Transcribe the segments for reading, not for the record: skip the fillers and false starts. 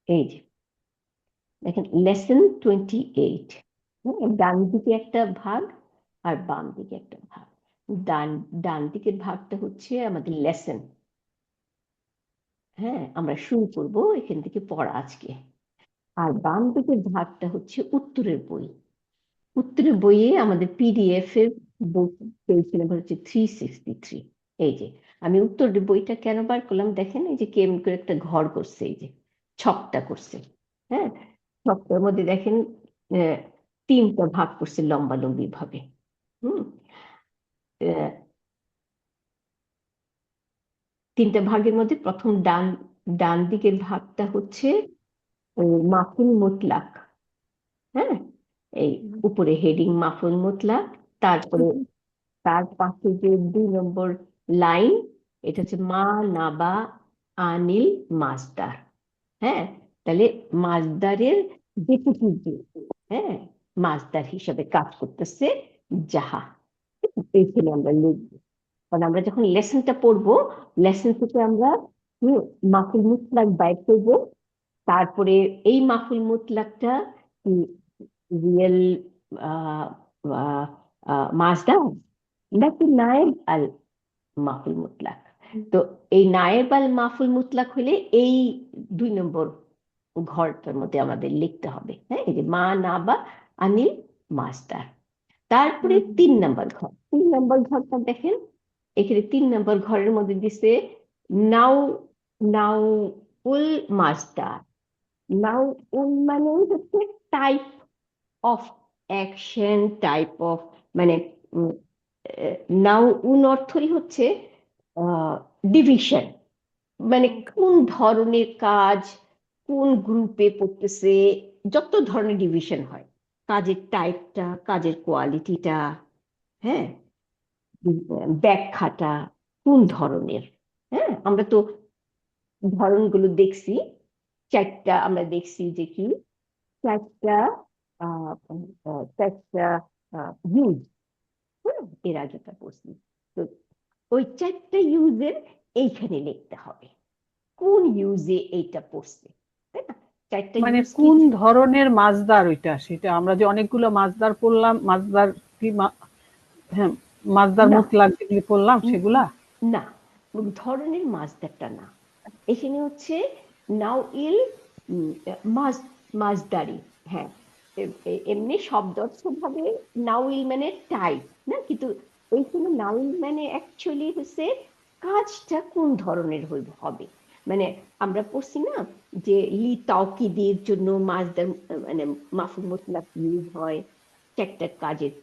এই যে দেখেন লেসন 28, ডান দিকে একটা ভাগ আর বাম দিকে একটা ভাগ। ডান দিকের ভাগটা হচ্ছে আমাদের লেসন, হ্যাঁ আমরা শুরু করব এখান থেকে পড়া আজকে। আর বাম দিকের ভাগটা হচ্ছে উত্তরের বই। উত্তরের বইয়ে আমাদের পিডিএফ এর পেজ নাম্বার হচ্ছে 363। এই যে আমি উত্তরের বইটা কেন বার করলাম দেখেন, এই যে কেমন করে একটা ঘর করছে, এই যে ছকটা করছে, হ্যাঁ ছকটার মধ্যে দেখেন তিনটা ভাগ করছে লম্বালম্বি ভাবে। হুম তিনটা ভাগের মধ্যে প্রথম ডান দিকের ভাগটা হচ্ছে মাফুল মুতলাক, হ্যাঁ এই উপরে হেডিং মাফুল মুতলাক। তারপরে তার পাশে যে 2 নম্বর লাইন, এটা হচ্ছে মা নাবা আনিল মাজদার। হ্যাঁ তাহলে মাজদারের ডেপুটি, হ্যাঁ মাজদার হিসাবে কাজ করতেছে যাহা। এইখানে আমরা লিখবো, কারণ আমরা যখন লেসনটা পড়বো লেসন থেকে আমরা মাফুল মুতলাক বাইর করবো। তারপরে এই মাফুল মুতলাকটা রিয়েল মাজদা নাকি নায়েব আল মাফুল মুতলাক। তো এই নায়েব আল মাফুল মুতলাক হলে এই 2 নম্বর ঘরটার মধ্যে আমাদের লিখতে হবে, হ্যাঁ এই যে মা নাবা আনিল মাস্টার। তারপরে 3 নম্বর ঘর, 3 নম্বর ঘরটা দেখেন, এখানে 3 নম্বর ঘরের মধ্যে দিছে নাও নাও উল মাস্টার। নাও উল মানে হচ্ছে type of action, type of মানে নাও উন অর্থই হচ্ছে ডিভিশন, মানে কোন ধরনের কাজ কোন গ্রুপে পড়তেছে, যত ধরনের ডিভিশন হয় কাজের টাইপটা, কাজের কোয়ালিটিটা, হ্যাঁ ব্যাখ্যাটা কোন ধরনের। হ্যাঁ আমরা তো ধরনগুলো দেখছি, 4টা আমরা দেখছি যে কি 4টা 4টা ইউজ, এর আগেটা পড়ছি। তো ওই 4টা ইউজের এইখানে লিখতে হবে কোন ইউজে এইটা পড়ছে, তাই না? 4টা মানে ইউজ কি? কোন ধরনের মাছদার ওইটা, সেটা আমরা যে অনেকগুলো মাছদার পড়লাম, মাছদার কি হ্যাঁ, মাছদার না মুতলাক যেগুলি পড়লাম সেগুলা। না ধরনের মাজদারটা না, এখানে হচ্ছে নাও ইল মাজ মাজদারি। হ্যাঁ এমনি শব্দ ভাবে নাউইল মানে টাইপ না, কিন্তু ওইখানে নাউইল মানে অ্যাকচুয়ালি হচ্ছে কাজটা কোন ধরনের হবে। মানে আমরা পড়ছি না যে লি তাওকিদের জন্য মাজদার মানে মাফুল মুতলাক ইউজ হয়, একটা কাজের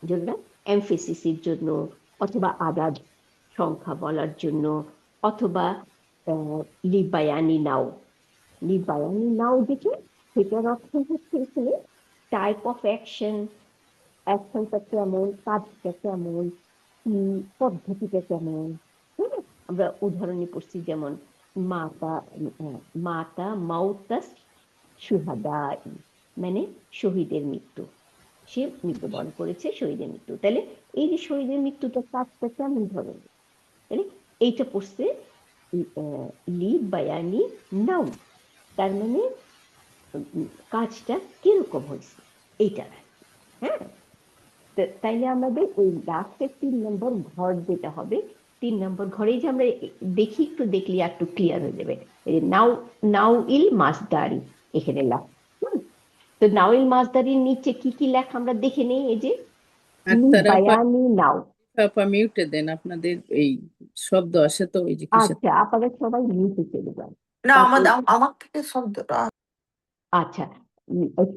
জন্য, এমফেসিসের জন্য, অথবা আদাদ সংখ্যা বলার জন্য, অথবা লিবায়ানি নাও। লিবায়ানি নাও দেখে সেটার অর্থ হচ্ছে এখানে টাইপ অফ অ্যাকশন, অ্যাকশনটা কেমন, কাজটা কেমন, পদ্ধতিটা কেমন। হ্যাঁ আমরা উদাহরণে পড়ছি যেমন মাতা মাতা মাউতাস সুহাদা, মানে শহীদের মৃত্যু, সে মৃত্যুবরণ করেছে, শহীদের মৃত্যু। তাহলে এই যে শহীদের মৃত্যুটা কাজটা কেমন ধরনের, তাহলে এইটা পড়ছে লি বায়ানি নাও, তার মানে কাজটা কিরকম হয়েছে এইটা। হ্যাঁ তাইলে আমাদের ওই লাস্টের 3 নম্বর ঘর যেটা হবে, 3 নম্বর ঘরে যে আমরা দেখি একটু দেখলে একটু ক্লিয়ার হয়ে যাবে। নাও নাও ইল মাসদারি এখানে লেখা। তো নাওইল মাসদারির নিচে কি কি লেখা আমরা দেখে নেই, এই যে আক্তার আপা, বায়ানি নাও। আপা মিউটে দেন, আপনাদের এই শব্দ আসে তো ওই যে কিসের। আচ্ছা আপনারা সবাই মিউটে চলে যান। না তারপর আমার থেকে শব্দটা আচ্ছা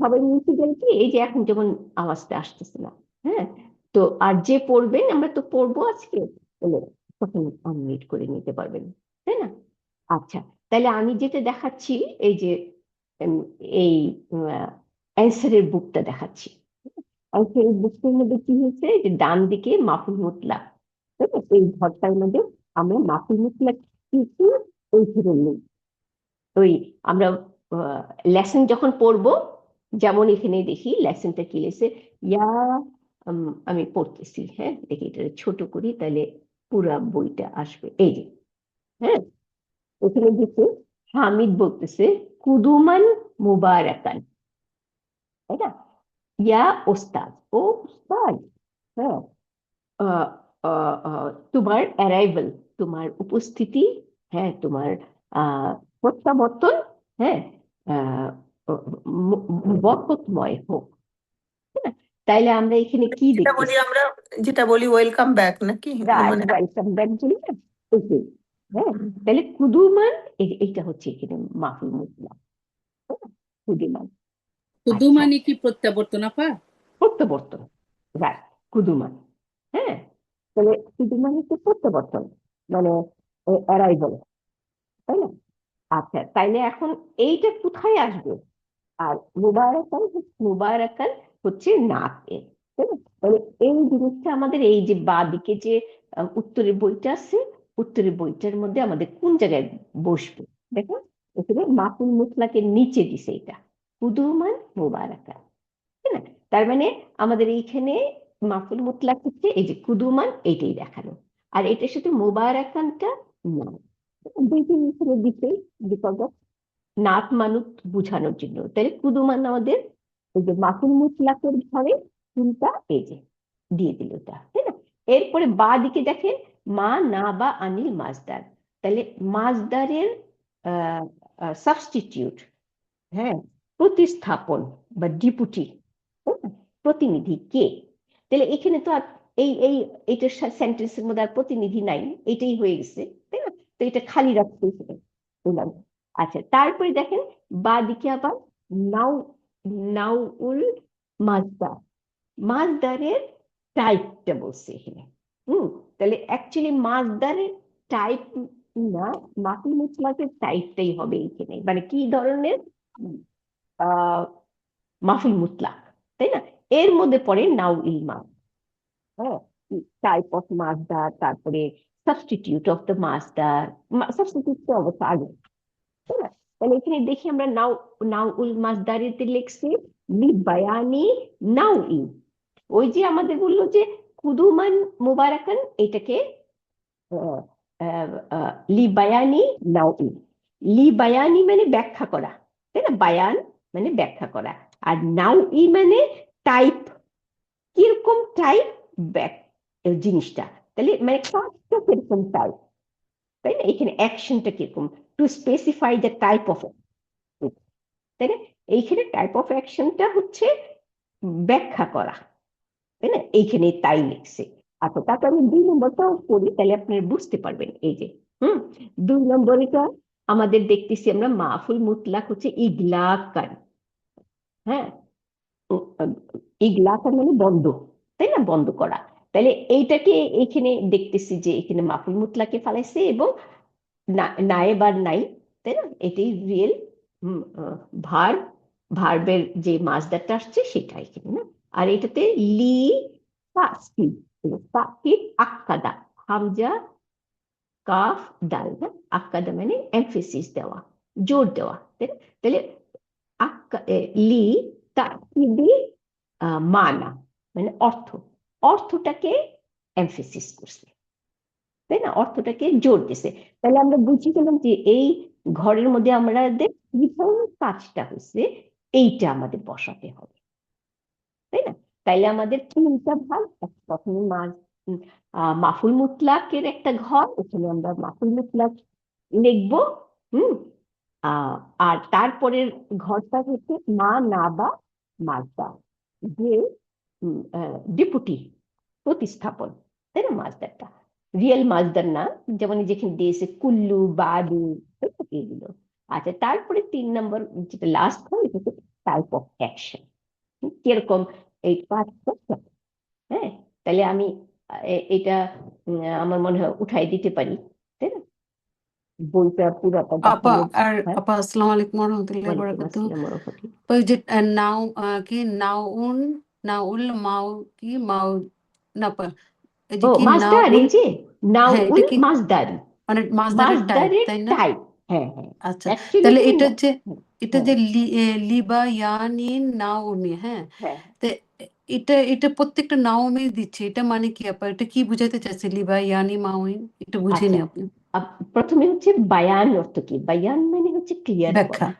সবাই মিউটে গেলে কি এই যে এখন যেমন আওয়াজটা আসতেছে না, হ্যাঁ তো আর যে পড়বেন আমরা তো পড়বো আজকে, তাহলে তখন আনমিউট করে নিতে পারবেন, তাই না? আচ্ছা তাহলে আমি যেটা দেখাচ্ছি এই যে উম, এই অ্যান্সারের বুকটা দেখাচ্ছি। অ্যান্সারের বুকটার মধ্যে কি হয়েছে যে ডান দিকে মাফুল মুতলাক, তাই না? এই ঘরটার মধ্যে আমরা মাফুল মুতলাক কিন্তু ওইখানে নেই। ওই আমরা লেসন যখন পড়বো, যেমন এখানে দেখি লেসনটা কি লেসে ইয়া আমি পড়তেছি, হ্যাঁ দেখি এটা ছোট করি তাহলে পুরা বইটা আসবে। এই যে হ্যাঁ এখানে দেখি হামিদ বলতেছে কুদুমান মুবারাকান, তাই না? ইয়া ওস্তাদ, ও উস্তাদ, হ্যাঁ, আহ, তোমার অ্যারাইভাল, তোমার উপস্থিতি, হ্যাঁ, তোমার প্রত্যাবর্তন, হ্যাঁ, আহ, বরকতময় হোক, তাই না? তাইলে আমরা এখানে কি যেটা বলি দেখতেছি? আমরা, যেটা বলি ওয়েলকাম ব্যাক নাকি, রাইট, মানে ওয়েলকাম ব্যাক বলি না, ওইটাই। হ্যাঁ, তাহলে কুদুমান, এইটা হচ্ছে এখানে মাফুল মুতলাক, তাই না? কুদুমান। শুধু আচ্ছা, মানে কি প্রত্যাবর্তন আপা? প্রত্যাবর্তন, রাইট, কুদুমান। হ্যাঁ, তাহলে কুদুমান হচ্ছে প্রত্যাবর্তন, মানে অ্যারাইভাল, তাই না? আচ্ছা, তাইলে এখন এইটা কোথায় আসবে? আর মুবারাকান হচ্ছে নাতে, তাই না? তাহলে এই জিনিসটা আমাদের এই যে বাঁদিকে যে উত্তরের বইটা আছে, উত্তরের বইটার মধ্যে আমাদের কোন জায়গায় বসবে? দেখো, এখানে মাফুল মুতলাকের নিচে দিছে এটা, কুদুমান মুবারাকান, তাই না? তার মানে আমাদের এইখানে মাফুল মুতলাক হচ্ছে এই যে কুদুমান, এইটাই দেখানো, আর এটার সাথে মুবারাকানটা না, দুইটি এখানে দিতে, বিকজ অফ নাত মানুত বোঝানোর জন্য। তাহলে কুদুমান আমাদের এই যে মাফুল মুতলাকের ঘরে কোনটা, এই যে দিয়ে দিল এটা, তাই না? এরপরে বা দিকে দেখেন মা না বা আনিল মাজদার, তাহলে মাজদারের সাবস্টিটিউট, হ্যাঁ, প্রতিস্থাপন বা ডিপুটি, প্রতিনিধি কে? তাহলে এখানে তো আর এই এই এইটার সেন্টেন্সের মধ্যে আর প্রতিনিধি নাই, এটাই হয়ে গেছে, তাই না? তো এটা খালি রাখতে বললাম। আচ্ছা, তারপরে দেখেন বাদিকে আবার নাও, নাউল মাজদা, মাজদারের টাইপটা বলছে এখানে। তাহলে অ্যাকচুয়ালি মাজদারের টাইপ না, মাফুল মুতলাকের টাইপটাই হবে এখানে, মানে কি ধরনের আহ মাফুল মুতলাক, তাই না? এর মধ্যে পড়ে নাউ ইলমা, হ্যাঁ, টাইপ অফ মাসদার, তারপরে সাবস্টিটিউট অফ দ্য মাসদার, সাবস্টিটিউট তো অবশ্য আগে, তাই না? তাহলে এখানে দেখি আমরা নাও, নাউ উল মাসদারিতে লিখছি লি বায়ানি নাউ ইন, ওই যে আমাদের বললো যে কুদুমান মুবারাকান, এটাকে আহ, আহ, লি বায়ানি নাও ইন, লি বায়ানি মানে ব্যাখ্যা করা, তাই না? বায়ান মানে ব্যাখ্যা করা, আর নাও ই মানে টাইপ, কিরকম টাইপ ব্যাক জিনিসটা, তাহলে মানে কাজটা কিরকম টাইপ, তাই না? এখানে অ্যাকশনটা কিরকম, to specify the type of, তাই না? এইখানে টাইপ অফ অ্যাকশনটা হচ্ছে ব্যাখ্যা করা, তাই না? এইখানে তাই লিখছে। আচ্ছা, তারপর আমি 2 নম্বরটাও পড়ি, তাহলে আপনারা বুঝতে পারবেন। এই যে 2 নম্বরটা আমাদের দেখতেছি আমরা মাফুল মুতলাক হচ্ছে ইগলাকান, হ্যাঁ, ইগলাকান মানে বন্ধ, তাই না? বন্ধ করা। তাহলে এইটাকে এখানে দেখতেছি যে এখানে মাফুল মুতলাকে ফালাইছে এবং নায়েব আর নাই, তাই না? এটাই রিয়েল ভার্ব, ভার্বের যে মাসদারটা আসছে সেটা এখানে না। আর এটাতে লি তাসকিদ, তাসকিদ আক্কাদা, হামজা কাফ দাল, না? আক্কাদা মানে এমফেসিস দেওয়া, জোর দেওয়া, তাই না? তাহলে লি তাকিদি মানা মানে অর্থ, অর্থটাকে এমফেসিস করছে, তাই না? অর্থটাকে জোর দিছে। তাহলে আমরা বুঝি গেলাম যে এই ঘরের মধ্যে আমাদের কি ধরনের কাজটা হয়েছে, এইটা আমাদের বসাতে হবে, তাই না? তাইলে আমাদের 3টা ভাগ, প্রথমে মাফুল মুতলাকের একটা ঘর, ওখানে আমরা মাফুল মুতলাক লিখবো, হুম আহ আর তারপরের ঘরটা হচ্ছে মা না বা মাজদা, যে ডেপুটি, প্রতিস্থাপন, তাই না? মাজদারটা রিয়েল মাজদার না, যেমন যেখানে দিয়েছে কুল্লু বাদু, তাই না? এগুলো। আচ্ছা, তারপরে 3 নম্বর যেটা লাস্ট হয়, এটা হচ্ছে টাইপ অফ অ্যাকশন, কিরকম এই কাজটা, হ্যাঁ। তাহলে আমি এটা আমার মনে হয় উঠাই দিতে পারি, তাই না? বইটা পুরাটা আপা দেখানো। আর হ্যাঁ, আপা আসসালামু আলাইকুম রহমতুল্লাহি ওয়ালাইকুম বারাকাতুহু। আসসালাম ওয়া রাহমাতুল্লাহ। ওই যে নাও কি নাউন, নাউল মাউ কি মাউ না এই যে ও কি মাসদার, নাউল, এই যে হ্যাঁ নাউল এটা কি মাসদারি, মানে মাসদারের টাইপ মাসদারের তাই না? টাইপ, হ্যাঁ হ্যাঁ, আচ্ছা, অ্যাকচুয়ালি তাহলে এখানে এটা যে এটা হ্যাঁ যে লিবা ইয়ানি নাউমি, হ্যাঁ, হ্যাঁ। তো এটা এটা প্রত্যেকটা নাউমি দিচ্ছে, এটা মানে কি আপা, এটা কি বুঝাতে চাচ্ছে লিবা ইয়ানি মাউমি, এটা বুঝিনি আচ্ছা, আপনি। প্রথমে হচ্ছে বায়ান অর্থ কি? বায়ান মানে হচ্ছে হচ্ছে ক্লিয়ার ব্যাখ্যা। করা,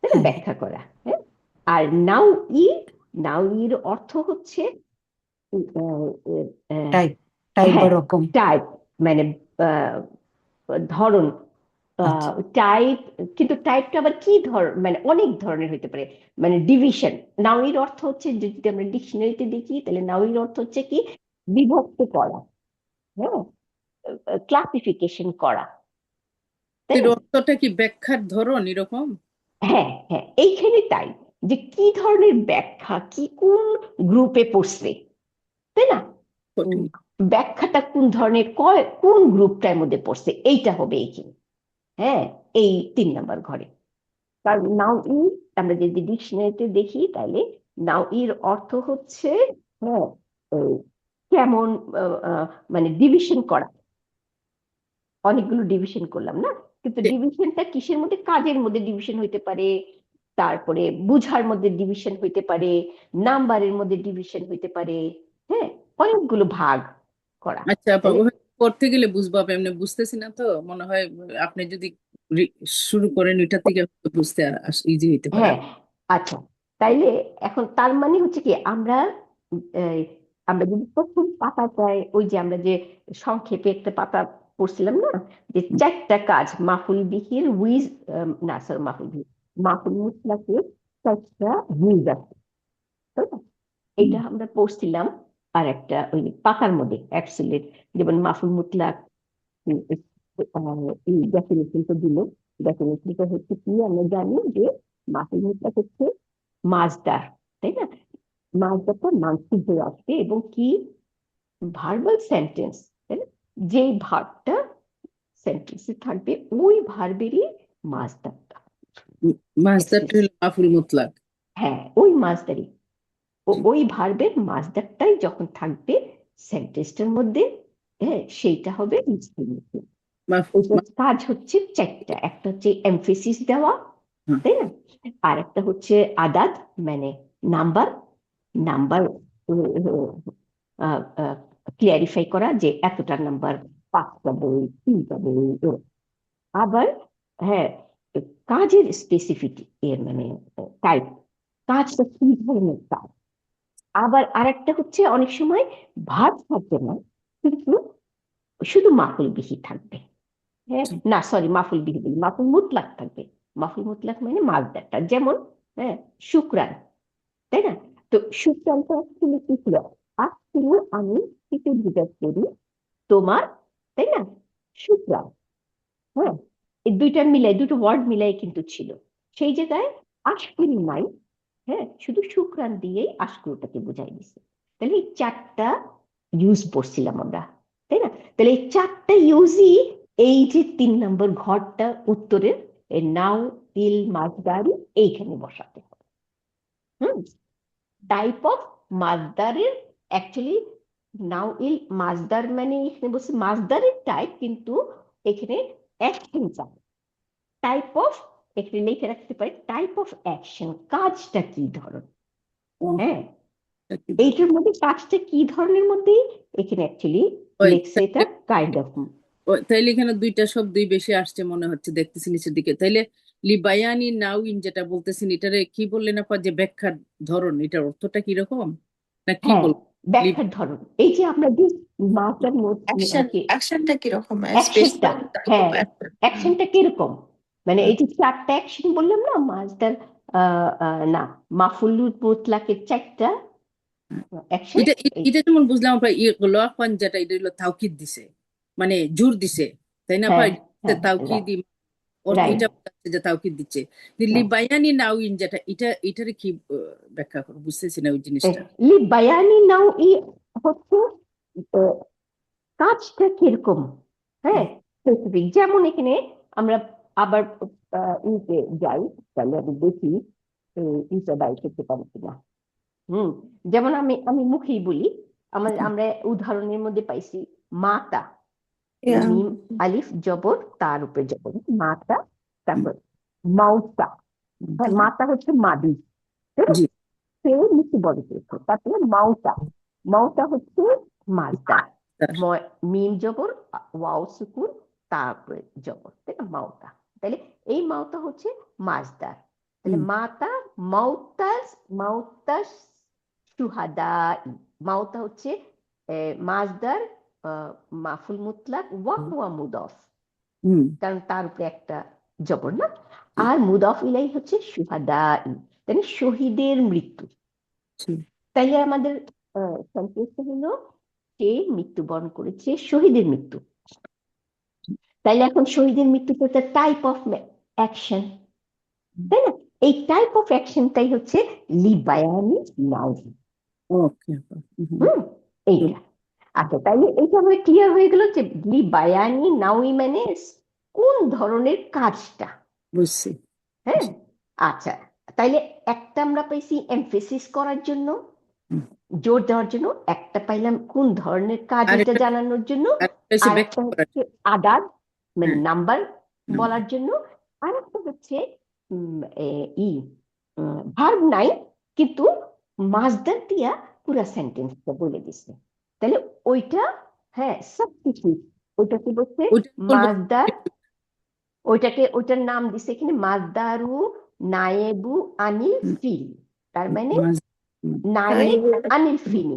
তাই না? হ্যাঁ। ব্যাখ্যা করা। হ্যাঁ, আর নাও ইর অর্থ হচ্ছে টাইপ টাইপ বা হ্যাঁ রকম। টাইপ, মানে আহ, ধরন, আচ্ছা। টাইপ। কিন্তু টাইপটা আবার কি মানে অনেক ধরনের হতে পারে, মানে ডিভিশন। নাউইর অর্থ হচ্ছে, যদি আমরা ডিকশনারিতে দেখি তাহলে নাউইর অর্থ হচ্ছে কি, বিভক্ত করা, হ্যাঁ, ক্লাসিফিকেশন করা, তাই এর না? অর্থটা কি ব্যাখ্যার ধরন এরকম? হ্যাঁ হ্যাঁ, এইখানে তাই, যে কি ধরনের ব্যাখ্যা, কি কোন গ্রুপে পড়ছে, তাই না? কঠিন। ব্যাখ্যাটা কোন ধরনের, কোন গ্রুপটার মধ্যে পড়ছে, এইটা হবে এইখানে। হ্যাঁ, এই 3 নম্বর ঘরে। কারণ নাও ই, আমরা যদি ডিকশনারিতে দেখি তাহলে নাও এর অর্থ হচ্ছে, হ্যাঁ, এই কেমন, মানে ডিভিশন করা, অনেকগুলো ডিভিশন করলাম না, কিন্তু এ- ডিভিশনটা কিসের মধ্যে, কাজের মধ্যে ডিভিশন হইতে পারে, তারপরে বুঝার মধ্যে ডিভিশন হইতে পারে, নাম্বারের মধ্যে ডিভিশন হইতে পারে, হ্যাঁ, অনেকগুলো ভাগ করা, আচ্ছা আপা, তাহলে ওভাবে করতে গেলে বুঝবো, আপনি এমনি বুঝতেছি না তো, মনে হয় আপনি যদি শুরু করেন এটা থেকে হয়তো বুঝতে ইজি হইতে পারে। হ্যাঁ। আচ্ছা, তাইলে এখন তার মানে হচ্ছে কি, আমরা এই, আমরা যদি প্রথম পাতাটায়, ওই যে আমরা যে সংক্ষেপে একটা পাতা পড়ছিলাম না, যে 4টা কাজ, মাফুল বিহির উইজ, না স্যার, মাফুল বিহির, মাফুল মুতলাকের 4টা উইজ আছে, তাই না? এটা আমরা পড়ছিলাম। আর একটা ওই পাতার মধ্যে অ্যাবসলিউট, যেমন মাফুল মুতলাক, এই ডেফিনেশনটা দিল। ডেফিনেশনটা হচ্ছে কি, আমরা জানি যে মাফুল মুতলাক হচ্ছে মাজদার, তাই না? মাজদারটা মানসিক হয়ে আসবে, এবং কি, ভার্বাল সেন্টেন্স, তাই না? যেই ভার্বটা সেন্টেন্সে থাকবে ওই ভার্বেরই মাজদারটা। মাসদারটা হলো মাফুল মুতলাক। হ্যাঁ, ওই মাজদারই, ওই ভার্বের মাজদারটাই যখন থাকবে সেন্টেন্সটার মধ্যে, হ্যাঁ, সেইটা হবে মাফুল মুতলাক। মাফ ওইটার মা- কাজ হচ্ছে 4টা, একটা হচ্ছে এমফেসিস দেওয়া, হ্যাঁ, তাই না? আর একটা হচ্ছে আদাদ, মানে নাম্বার, নাম্বার ক্লিয়ারিফাই করা, যে এতটা নাম্বার, 5টা বই, 3টা বই, আবার হ্যাঁ, কাজের স্পেসিফিক, এর মানে টাইপ, কাজটা কি ধরনের কাজ। আবার আরেকটা হচ্ছে, অনেক সময় ভার্ব থাকবে না, কিন্তু শুধু মাফুল বিহি থাকবে। হ্যাঁ, না সরি, মাফুল বিহি বলি, মাফুল মুতলাক থাকবে। মাফুল মুতলাক মানে মাজদারটা, যেমন হ্যাঁ, শুক্রান, তাই না? তো শুক্রানটা আসলে কি ছিল, আজকে আমি শীতে জিজ্ঞাসা করি তোমার, তাই না, শুক্রান। হ্যাঁ, এই দুইটা মিলাই, দুটো ওয়ার্ড মিলাই কিন্তু ছিল, সেই জায়গায় আশকুরি নাই, হ্যাঁ, শুধু শুক্রান দিয়েই আশকুরটাকে বুঝাই দিছে। তাহলে এই 4টা ইউজ পড়ছিলাম আমরা, তাই না? তাহলে এই 4টা ইউজই এই যে 3 নম্বর ঘরটা উত্তরের, নাও ইল মাজদারি, এইখানে বসাতে হবে। হুম, টাইপ অফ মাজদারের, অ্যাকচুয়ালি নাও ইল মাজদার মানে এখানে বলছে মাজদারের টাইপ, কিন্তু এখানে অ্যাকশন টাইপ অফ, এখানে লিখে রাখতে পারি টাইপ অফ অ্যাকশন, কাজটা কি ধরন। ও, হ্যাঁ, এটা কি ধরনের? এইটার মধ্যে কাজটা কি ধরনের মধ্যেই এখানে অ্যাকচুয়ালি ওই লেখছে, এটা কাইন্ড অফ। তাইলে এখানে দুইটা শব্দই বেশি আসছে মনে হচ্ছে, দেখতেছি নিচের দিকে। তাইলে লিবায়ানি নাউইন যেটা বলতেছেন, এটারে কি বললেন আপা, যে ব্যাখ্যার ধরন, এটার অর্থটা কি রকম, না কি হ্যাঁ, বল? ব্যাখ্যার ধরন, এই যে আমরা যে মাস্টার অ্যাকশনটা কিরকম, অ্যাকশনটা, স্পেসিফাই টাইপ অফ হ্যাঁ, অ্যাকশন? অ্যাকশনটা কিরকম, মানে এই যে 4টা অ্যাকশন বললাম না, মাস্টার, না, মাফুলুল মুতলাকের 4টা অ্যাকশন। এটা এটা যেমন বুঝলাম আপা, লোয়াফান যেটা, এটা হলো তাওকিদ দিছে, মানে জোর দিছে, তাই না আপা? হ্যাঁ হ্যাঁ, তাওকিদ, রাইট এটা রাইট। বোঝাচ্ছে যে তাওকিদ দিচ্ছে। লিবায়ানি নাউইন যেটা, এটারে কি ব্যাখ্যা করো, বুঝতেছি না ওই জিনিসটা। লি বায়ানি নাও ই হচ্ছে আহ, কাজটা কিরকম, হ্যাঁ, স্পেসিফিক। যেমন এখানে আমরা আবার ইতে যাই, তাহলে আমি দেখি ইটা বাই করতে পারি কিনা। যেমন আমি আমি মুখেই বলি, আমরা উদাহরণের মধ্যে পাইছি মাতা, মিম আলিফ জবর, তার উপরে জবর, মাতা। তারপর মাউতা, হ্যাঁ, মাতা হচ্ছে মাদি, ঠিক আছে? জি। সে নিচে বড় করেছে, তারপরে মাউতা, মাউতা হচ্ছে মাজদা, মিম জবর, ওয়াও সুকুন, তারপরে জবর, তাই না, মাউতা। তাহলে এই মাওতা হচ্ছে মাজদার। তাহলে মাতা মাউতাস শুহাদাই। মাওতা হচ্ছে মাজদার, মাফুল মুতলাক, ওয়া হুয়া মুদফ, কারণ তার উপরে একটা জবর না, আর মুদফ ইলাই হচ্ছে শুহাদাই, মানে শহীদের মৃত্যু। তাইলে আমাদের সেন্টেন্সটা হলো কে মৃত্যুবরণ করেছে, শহীদের মৃত্যু। তাইলে এখন শহীদের মৃত্যু তো একটা টাইপ অফ অ্যাকশন, তাই না? এই টাইপ অফ অ্যাকশনটাই হচ্ছে লিবায়ানি নাউই। ওকে। এইটা। আচ্ছা, তাইলে এইটা আমাদের ক্লিয়ার হয়ে গেল যে লিবায়ানি নাউই মানে কোন ধরনের কাজটা। বুঝছি। হ্যাঁ, আচ্ছা, তাইলে একটা আমরা পাইছি এমফেসিস করার জন্য, জোর দেওয়ার জন্য, একটা পাইলাম কোন ধরনের কাজ এটা জানানোর জন্য, আর একটা হচ্ছে আদাদ মানে নাম্বার বলার জন্য, আর একটা হচ্ছে ভার্ব নাই কিন্তু মাজদার দিয়া পুরা সেন্টেন্সটা বলে দিচ্ছে। তাহলে ওইটা, হ্যাঁ, সাবস্টিটিউট, ওইটা কি বলছে মাজদার, ওইটার নাম দিছে এখানে মাজদারু নায়েবু আনিল ফিল। তার মানে নায়েব আনিল ফিল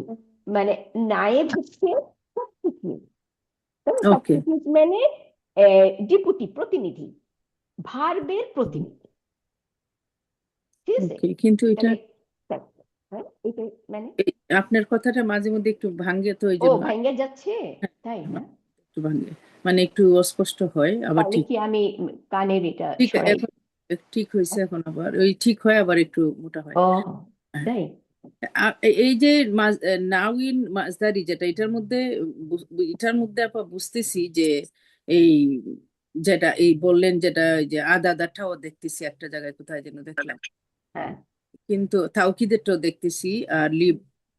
মানে নায়েব হচ্ছে সাবস্টিটিউট, সাবস্টিটিউট মানে ডেপুটি, প্রতিনিধি, ভার্বের প্রতিনিধি। ঠিক আছে, কিন্তু এটা এটা মানে আপনার কথাটা মাঝে মধ্যে একটু ভাঙ্গে, তো এই ও জন্য ভাঙ্গে যাচ্ছে, তাই না? একটু ভাঙ্গে, মানে একটু অস্পষ্ট হয়, আবার তাহলে ঠিক কি আমি কানের এটা ঠিক সরাই? এখন ঠিক হয়েছে, এখন আবার ওই ঠিক হয়, আবার একটু মোটা হয়। ও তাই। এই যে নাউইন মাজদারি যেটা, এটার মধ্যে আপা বুঝতেছি যে এই যেটা এই বললেন, যেটা যে আদাটাও দেখতেছি একটা জায়গায়, কোথায় যেন দেখলাম, হ্যাঁ, কিন্তু তাওকিদেরটাও দেখতেছি, আর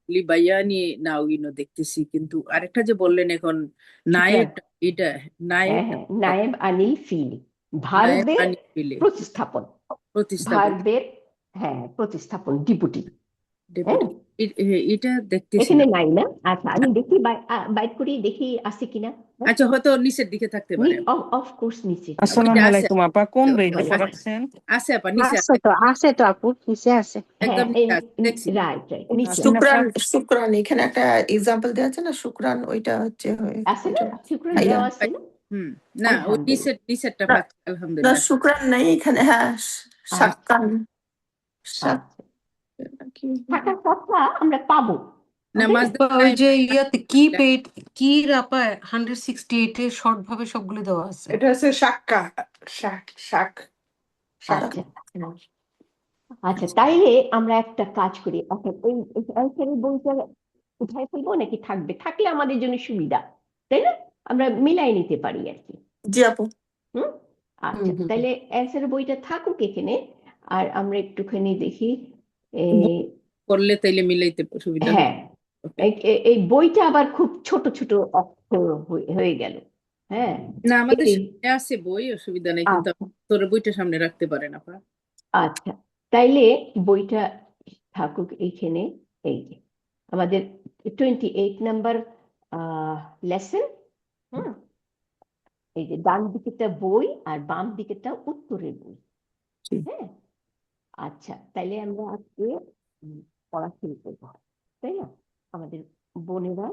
লিবায়ানি নাউইনও দেখতেছি, কিন্তু আরেকটা যে বললেন এখন নায়েব, এটা নায়েব, হ্যাঁ, নায়েব আনিল ফিল, নায়েব ভার্বের আনিল ফিলে প্রতিস্থাপন, ভার্বের, হ্যাঁ, প্রতিস্থাপন, ডিপুটি। ডেপুটি, এটা দেখতেছি এখানে না। নাই না? আচ্ছা, আমি দেখি বাইট করি, দেখি আছে কিনা। আচ্ছা, হয়তো নিচের দিকে থাকতে পারে। অফ কোর্স নিচে। আসসালামু আলাইকুম আপা, কোন বইটা পড়াচ্ছেন? আছে আপা, নিচে আছে তো আপু, নিচে আছে। একদম হ্যাঁ, নিচে আছে, দেখছি। রাইট, নিচে শুক্রান এখানে একটা এক্সাম্পল দেওয়া আছে না, শুক্রান, ওইটা হচ্ছে আছে না? শুক্রান হ্যাঁ, দেওয়া আছে না? না, ওই নিচেরটা পাচ্ছি, না আলহামদুলিল্লাহ। শুক্রান নাই এখানে, হ্যাঁ শাক্কান, থাকার কথা আমরা পাবো না, ওই যে ইয়াতে কি পেট কি আপা 168 এ শর্ট ভাবে সবগুলো দেওয়া আছে। এটা হচ্ছে শাক্কা, শাক। আচ্ছা আচ্ছা, তাইলে আমরা একটা কাজ করি, অর্থাৎ এই অ্যান্সারের বইটা উঠাই ফেলবো নাকি থাকবে? থাকলে আমাদের জন্য সুবিধা, তাই না? আমরা মিলাই নিতে পারি আর কি। জি আপু। আচ্ছা, তাইলে অ্যান্সারের বইটা থাকুক এখানে, আর আমরা একটুখানি দেখি করলে তাইলে মিলাইতে সুবিধা হবে। হ্যাঁ, এই বইটা আবার খুব ছোট ছোট অক্ষর হয়ে গেল। হ্যাঁ, না, আমাদের সামনে আছে বই, অসুবিধা নেই, কিন্তু তোর বইটা সামনে রাখতে পারেন আপা। আচ্ছা, তাইলে বইটা থাকুক এইখানে। এই যে আমাদের 28 নাম্বার লেসন। এই যে ডান দিকেটা বই আর বাম দিকেটা উত্তরের বই। হ্যাঁ, আচ্ছা, তাইলে আমরা আজকে পড়া শুরু করবো, তাই না? আমাদের বোনেরা,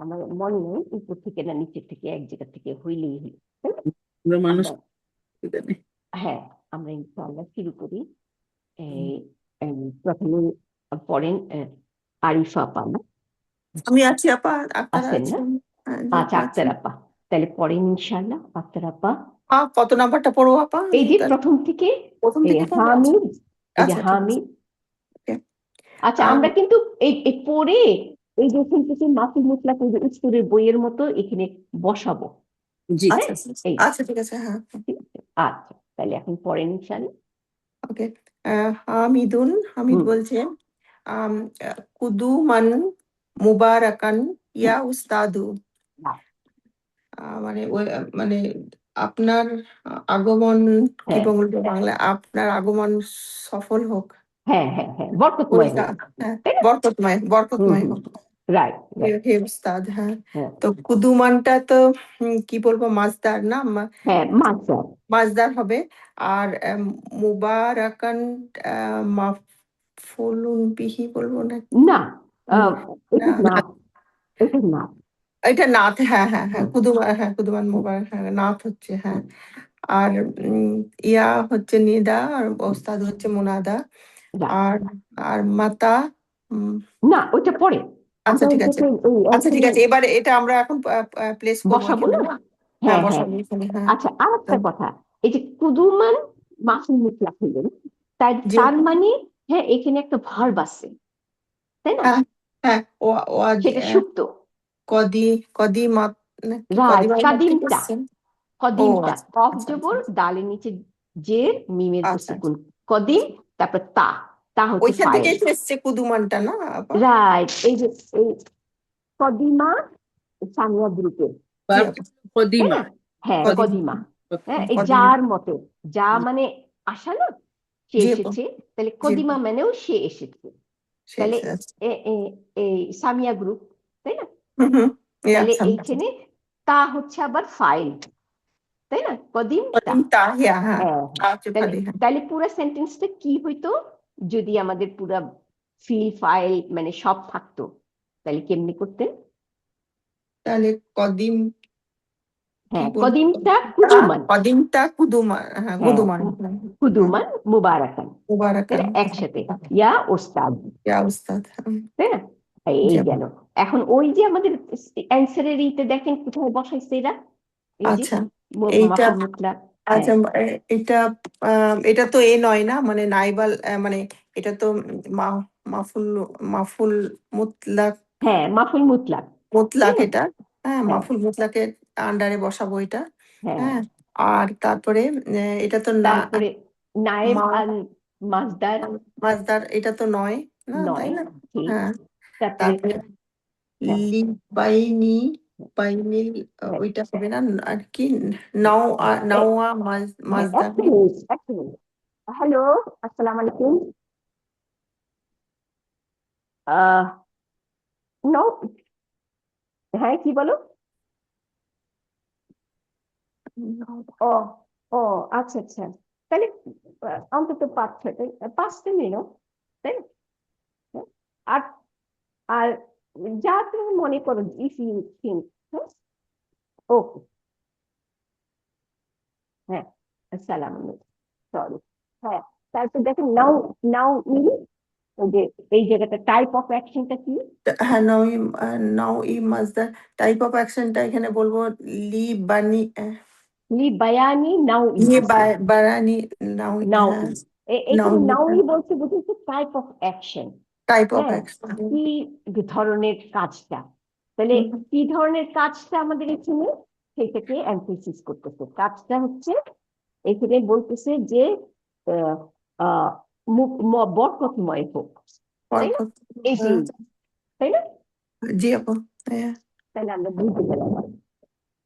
আমার মনে নেই উপর থেকে না নিচের থেকে, এক জায়গা থেকে হইলেই হইল, তাই না? আমরা মানুষ, হ্যাঁ, আমরা ইনশাআল্লাহ শুরু করি। প্রথমে পড়েন আরিফা আপা। আমি আছি আপা, আছেন না? আচ্ছা, আক্তার আপা, তাহলে পড়েন ইনশাআল্লাহ। আক্তার আপা, কত নাম্বারটা পড়বো আপা? এই যে প্রথম থেকে হামিদ, এই যে হামিদ। আচ্ছা, আমরা কিন্তু এই পড়ে এই যে মাসুল মুতলাক উত্তরের বইয়ের মতো এখানে বসাবো। আচ্ছা ঠিক আছে, হ্যাঁ। আচ্ছা, তাহলে এখন পড়েন ইনশাআল্লাহ। ওকে। হামিদ বলছে, কুদুমান মুবারাকান ইয়া উস্তাদু, মানে আপনার আগমন, কি বলবো বাংলা, আপনার আগমন সফল হোক। হ্যাঁ হ্যাঁ হ্যাঁ, বরকতময় হোক। বরকতময় হোক। রাইট রাইট হে উস্তাদ, হ্যাঁ। হ্যাঁ তো কুদুমানটা তো কি বলবো, মাসদার না, হ্যাঁ মাস্টার মাসদার হবে। আর মুবারাকান মাফুলুন বিহি বলবো না? না হুম, এটা না, না এটা না এটা নাথ, হ্যাঁ হ্যাঁ হ্যাঁ, কুদুমান মুবারক, হ্যাঁ নাথ হচ্ছে, হ্যাঁ। আর ইয়া হচ্ছে নিদা, আর ওস্তাদ হচ্ছে মুনাদা। না আর আর মাতা, উম, না ওইটা পরে আচ্ছা আমরা ঠিক আছে, এটাকে এই আচ্ছা ঠিক answer আছে, এবারে এটা আমরা এখন প্লেস করবো বসাবো এখানে না না? হ্যাঁ হ্যাঁ হ্যাঁ বসাবো এখানে, হ্যাঁ। আচ্ছা আর একটা কথা এই যে কুদুমান মাফুল মুতলাক হইলেন তাই জি, তার মানে হ্যাঁ এখানে একটা ভার্ব আছে তাই না হ্যাঁ হ্যাঁ, ও সেটা সুপ্ত কদি কদি মাত নাকি রাইট কদিবার মাতৃ কাদিমটা করছেন? ও কদিমটা আচ্ছা কফ আচ্ছা জবর আচ্ছা দালের নিচে জের মিমের উপর আচ্ছা সুকুন কদিম তারপর তা তা হচ্ছে ওইখান ফাইল থেকেই তো এসছে কুদুমানটা না আপা? রাইট এই যে এই কদিমা সামিয়া গ্রুপের জি ভার্ব আপা, তাই কদিমা না হ্যাঁ কদিম, কদিমা হ্যাঁ এই কদিম, যার মতে যা মানে আসা না সে জি আপা, এসেছে তাহলে জি কদিমা আপা, মানেও সে এসেছে শেষ, তাহলে আচ্ছা। এই সামিয়া গ্রুপ তাই না হুম হুম, ইয়া তাহলে সামনে এইখানে তা হচ্ছে আবার ফাইল তাই না কদিম তা কদিম তা, ইয়া হ্যাঁ, হ্যাঁ আচ্ছা তাহলে ফাদি, হ্যাঁ। তাহলে পুরো সেন্টেন্সটা কি হইতো যদি আমাদের পুরা ফিল ফাইল মানে সব থাকতো তাহলে কেমনি করতেন তাহলে কদিম, কি হ্যাঁ বলবো, কদিমটা কুদুমান কদিমটা কুদুমান, হ্যাঁ হ্যাঁ গুদুমান, হ্যাঁ, কুদুমান মুবারাকান মুবারাকান, তাহলে একসাথে ইয়া ওস্তাদ ইয়া উস্তাদ, তাই না জি এই আপা, গেল এখন ওই যে আমাদের অ্যান্সারের ইতে দেখেন কোথায় বসাইছে এরা এই যে আচ্ছা এইটা, মাফুল মুতলাক আচ্ছা হ্যাঁ এটা এটা তো এ নয় না, মানে নাইবাল, মানে এটা তো মাফুল, মাফুল মুতলাক, হ্যাঁ মাফুল মুতলাক তাই মুতলাক না এটা, হ্যাঁ হ্যাঁ মাফুল মুতলাকের আন্ডারে বসাবো এটা, হ্যাঁ হ্যাঁ। আর তারপরে এটা তো না, তারপরে নায়েব মা আল মাজদার মাজদার, এটা তো নয় না, তাই নয় না? ঠিক হ্যাঁ, তারপরে তারপরে হ্যাঁ লিবাইনি, বাইনিল, হ্যাঁ ওইটা হবে না আর কি, নাও নাওয়া হ্যাঁ মাজদার, এক মিনিট এক মিনিট হ্যালো আসসালামু আলাইকুম আহ নো হ্যাঁ কি বলো ও ও আচ্ছা আচ্ছা তাহলে অন্তত পাঁচটা নিও তাই না হ্যাঁ? আর আর যা তুমি মনে করো ইফ ইউ থিঙ্ক হ্যাঁ ওকে হ্যাঁ আসসালাম সরি হ্যাঁ তারপর দেখেন নাও নাও ওই যে এই জায়গাটা টাইপ অফ অ্যাকশনটা কি হ্যাঁ নাও ই মাজদার, টাইপ অফ অ্যাকশনটা এখানে বলবো লি বানি, লি বায়ানি নাও ই ইয়ে দিছে বারানি, নাও, নাও হ্যাঁ, ই নাও এখানে নাও ই বলতে বুঝেছে type of action type of হ্যাঁ অ্যাকশন, কি ধরনের কাজটা তাহলে কি ধরনের কাজটা আমাদের এখানে সেটাকে এমফেসিস করতেছে কাজটা হচ্ছে এখানে বলতেছে যে আহ, আহ, বরকতময় হোক তাই না এটি তাই না জি আপু, হ্যাঁ। তাহলে আমরা বুঝতে গেলাম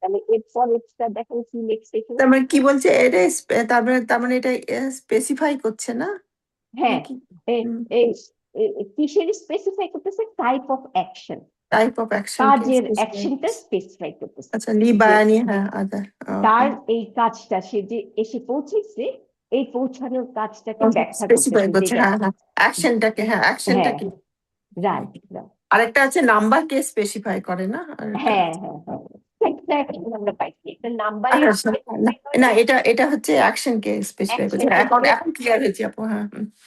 তাহলে এরপর এটা দেখেন কি লিখছে এখানে তার মানে কি বলছে এটা, তার মানে এটা স্পেসিফাই করছে না হ্যাঁ নাকি? এই কিসের স্পেসিফাই করতেছে type of action type of action কে কাজের স্পেসিফাই, অ্যাকশনটা স্পেসিফাই করতেছে আচ্ছা লি যে বায়ানি, হ্যাঁ আচ্ছা, ওকে, তার এই কাজটা সে যে এসে পৌঁছেছে এই পৌঁছানোর কাজটাকে ব্যাখ্যা স্পেসিফাই করতেছে করছে, যেটা হ্যাঁ হ্যাঁ, অ্যাকশনটাকে, হ্যাঁ হ্যাঁ অ্যাকশনটাকে। রাইট আরেকটা আছে নাম্বার কে স্পেসিফাই করে না, আরেকটা হ্যাঁ হ্যাঁ হ্যাঁ একটা action আমরা পাইছি একটা নাম্বারে আচ্ছা, না এটা হচ্ছে অ্যাকশন কে স্পেসিফাই করছে, অ্যাকশন এখন এখন ক্লিয়ার হয়েছে আপু, হ্যাঁ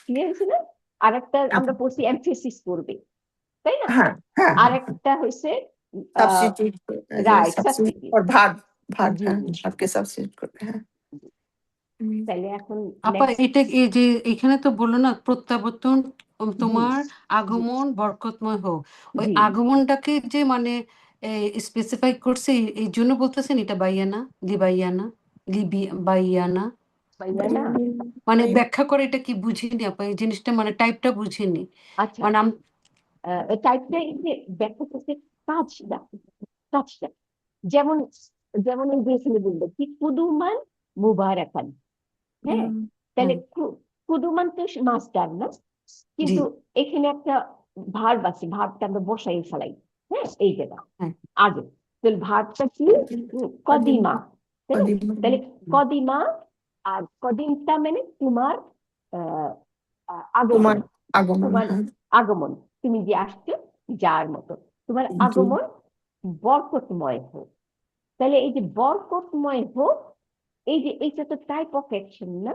ক্লিয়ার হয়েছে না আরেকটা আমরা পড়ছি এমফেসিস করবে তাই না হ্যাঁ হ্যাঁ, আরেকটা হয়েছে substitute, right substitute substitute for verb, জি হ্যাঁ জি ভার্বকে সাবস্টিটিউট করবে, হ্যাঁ। তাহলে এখন আপা নেক্সট এটা এই যে এখানে তো বললো না প্রত্যাবর্তন, জি তোমার জি আগমন বরকতময় হোক, ওই জি আগমনটাকে যে মানে স্পেসিফাই করছে এই জন্য বলতেছেন এটা বাইয়ানা, লিবাইয়ানা, বাইয়ানা, ভাইয়া না মানে ব্যাখ্যা করে এটা কি বুঝিনি আপা, এই জিনিসটা মানে টাইপটা বুঝিনি, আচ্ছা মানে টাইপটা এই যে ব্যাখ্যা করতে কাজটা কাজটা যেমন যেমন এই যে এখানে বললো কি কুদুমান মুবারাকান হ্যাঁ তাহলে কুদুমান তো মাস্টার না জি কিন্তু এখানে একটা ভার্ব আছে ভার্বটা আমরা বসাই ফেলাই হ্যাঁ এই যেটা হ্যাঁ। আগে, তাহলে ভার্বটা কি কদিমা, তাই না? কদিম। তাহলে কদিমা আর কদিমটা মানে তোমার আহ, তোমার আগমন, আগমন, তোমার হ্যাঁ। আগমন, তুমি যে আসছো যার মতো, তোমার জি। আগমন বরকতময় হোক। তাহলে এই যে বরকতময় হোক, এই যে এইটা তো টাইপ অফ অ্যাকশন না?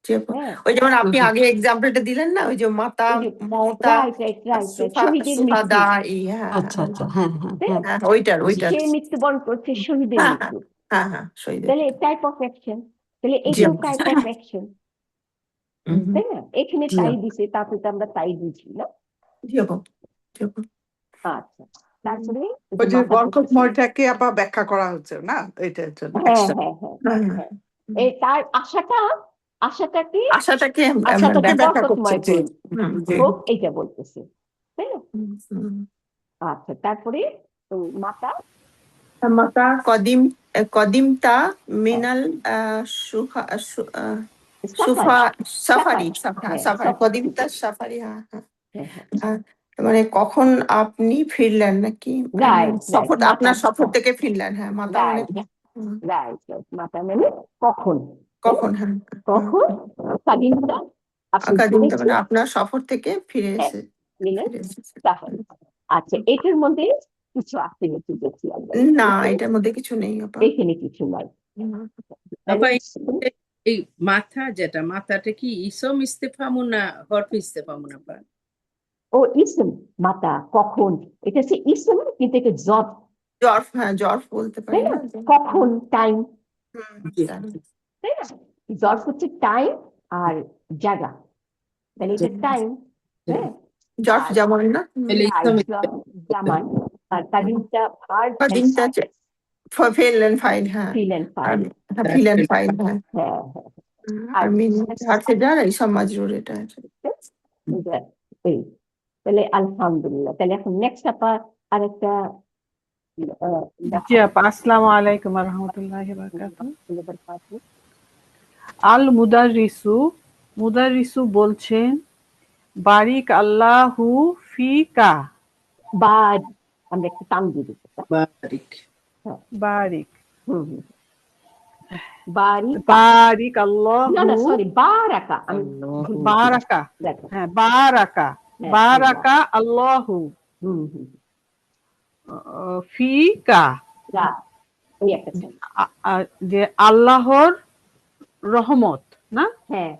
যে হ্যাঁ ওই যেমন আপনি আগে এক্সাম্পলটা দিলেন না, ওই যে মাতা, ওই যে Mamata, right right right right, সুফা, শহীদের মৃত্যু, সুফাদা, হ্যাঁ আচ্ছা আচ্ছা, হ্যাঁ হ্যাঁ তাই হ্যাঁ। না? হ্যাঁ, ওইটার সে মৃত্যুবরণ করছে শহীদের হ্যাঁ মৃত্যু, হ্যাঁ হ্যাঁ শহীদের। তাহলে টাইপ অফ অ্যাকশন, তাহলে জি এটাও আপু। টাইপ অফ অ্যাকশন, তাই না? এখানে জি তাই আপু। দিছে, তাতে তো আমরা তাই বুঝি না। জি আপু, জি আপু। আচ্ছা, তারপরে এই ওই যে যে মাতা বলতেছে, বরকতময়টাকে আবার ব্যাখ্যা করা হচ্ছে না এটার জন্য হ্যাঁ এক্সট্রা। হ্যাঁ হ্যাঁ হ্যাঁ হ্যাঁ। হ্যাঁ, এই তার আশাটাকে আশাটাকে আশাটাকে ব্যাখ্যা করছে বরকতময় যে যে হোক এইটা বলতেছে, তাই না? হুম। আচ্ছা, তারপরে মাতা মাতা কদিম, কদিমতা হ্যাঁ, মিনাল সুফা, সাফারি সুফা, সাফারি, হ্যাঁ সাফারি, কদিমতা সাফারি, হ্যাঁ হ্যাঁ। হ্যাঁ হ্যাঁ, মানে কখন আপনি ফিরলেন নাকি, রাইট রাইট, সফর, মাতা আপনার সফর থেকে ফিরলেন, হ্যাঁ মাতা মানে রাইট রাইট রাইট, মাতা মানে কখন, তাই না? কখন, হ্যাঁ কখন স্বাধীনতা আপনি কদিমতা ফিরেছেন, মানে আপনার সফর থেকে ফিরে হ্যাঁ এসে, মিলেন ফিরে এসেছে। সাফারি। আচ্ছা, এটার মধ্যে কিছু আছে নাকি দেখি আমরা, না, এটার মধ্যে কিছু নেই আপা। এখানে কিছু নাই। আপা তাহলে এই মাথা যেটা, মাথাটা কি ইসম ইস্তেফামু না হরফ ইস্তেফামু না আপা? ও ইসম, মাতা কখন, এটা হচ্ছে ইসম কিন্তু এটা জব, জর্ফ, হ্যাঁ জর্ফ বলতে তাই পারি না? না যে, কখন টাইম, জি। জানি। তাই না? জব হচ্ছে টাইম আর জায়গা, তাহলে এটা টাইম, হ্যাঁ। জর্ফ আর যেমন না, তাহলে ইসম জামান, আর কাদিমটা ভার্ব এন্ড কদিমতা ফেল এন্ড ফাইল, হ্যাঁ ফিল এন্ড আর ফাইল, ফিল এন্ড ফাইল, হ্যাঁ হ্যাঁ হ্যাঁ। আর আর মিন হারফে জার এইসব মাজরুর, এটা এটা এই, তাহলে আলহামদুলিল্লাহ। তাহলে এখন নেক্সট আপা আরেকটা জি আপা, আসসালামু আলাইকুম ওয়া রাহমাতুল্লাহি ওয়া বারাকাতুহু। আল মুদাররিসু, মুদাররিসু বলছেন, বারিক আল্লাহু ফিকা, বাদ, আমরা একটু টান দিয়ে দিতে, বারিক। বারিক, বাড়ি, বারিক না আল্লাহু, না সরি, বারাকা, আমি ভুল বলছি। বারাকা, দেখো, হ্যাঁ বারাকা, হ্যাঁ, বারাকা আল্লাহু হুম হুম, ফিকা, রাত, এই একটা sentence। যে আল্লাহর রহমত না, হ্যাঁ,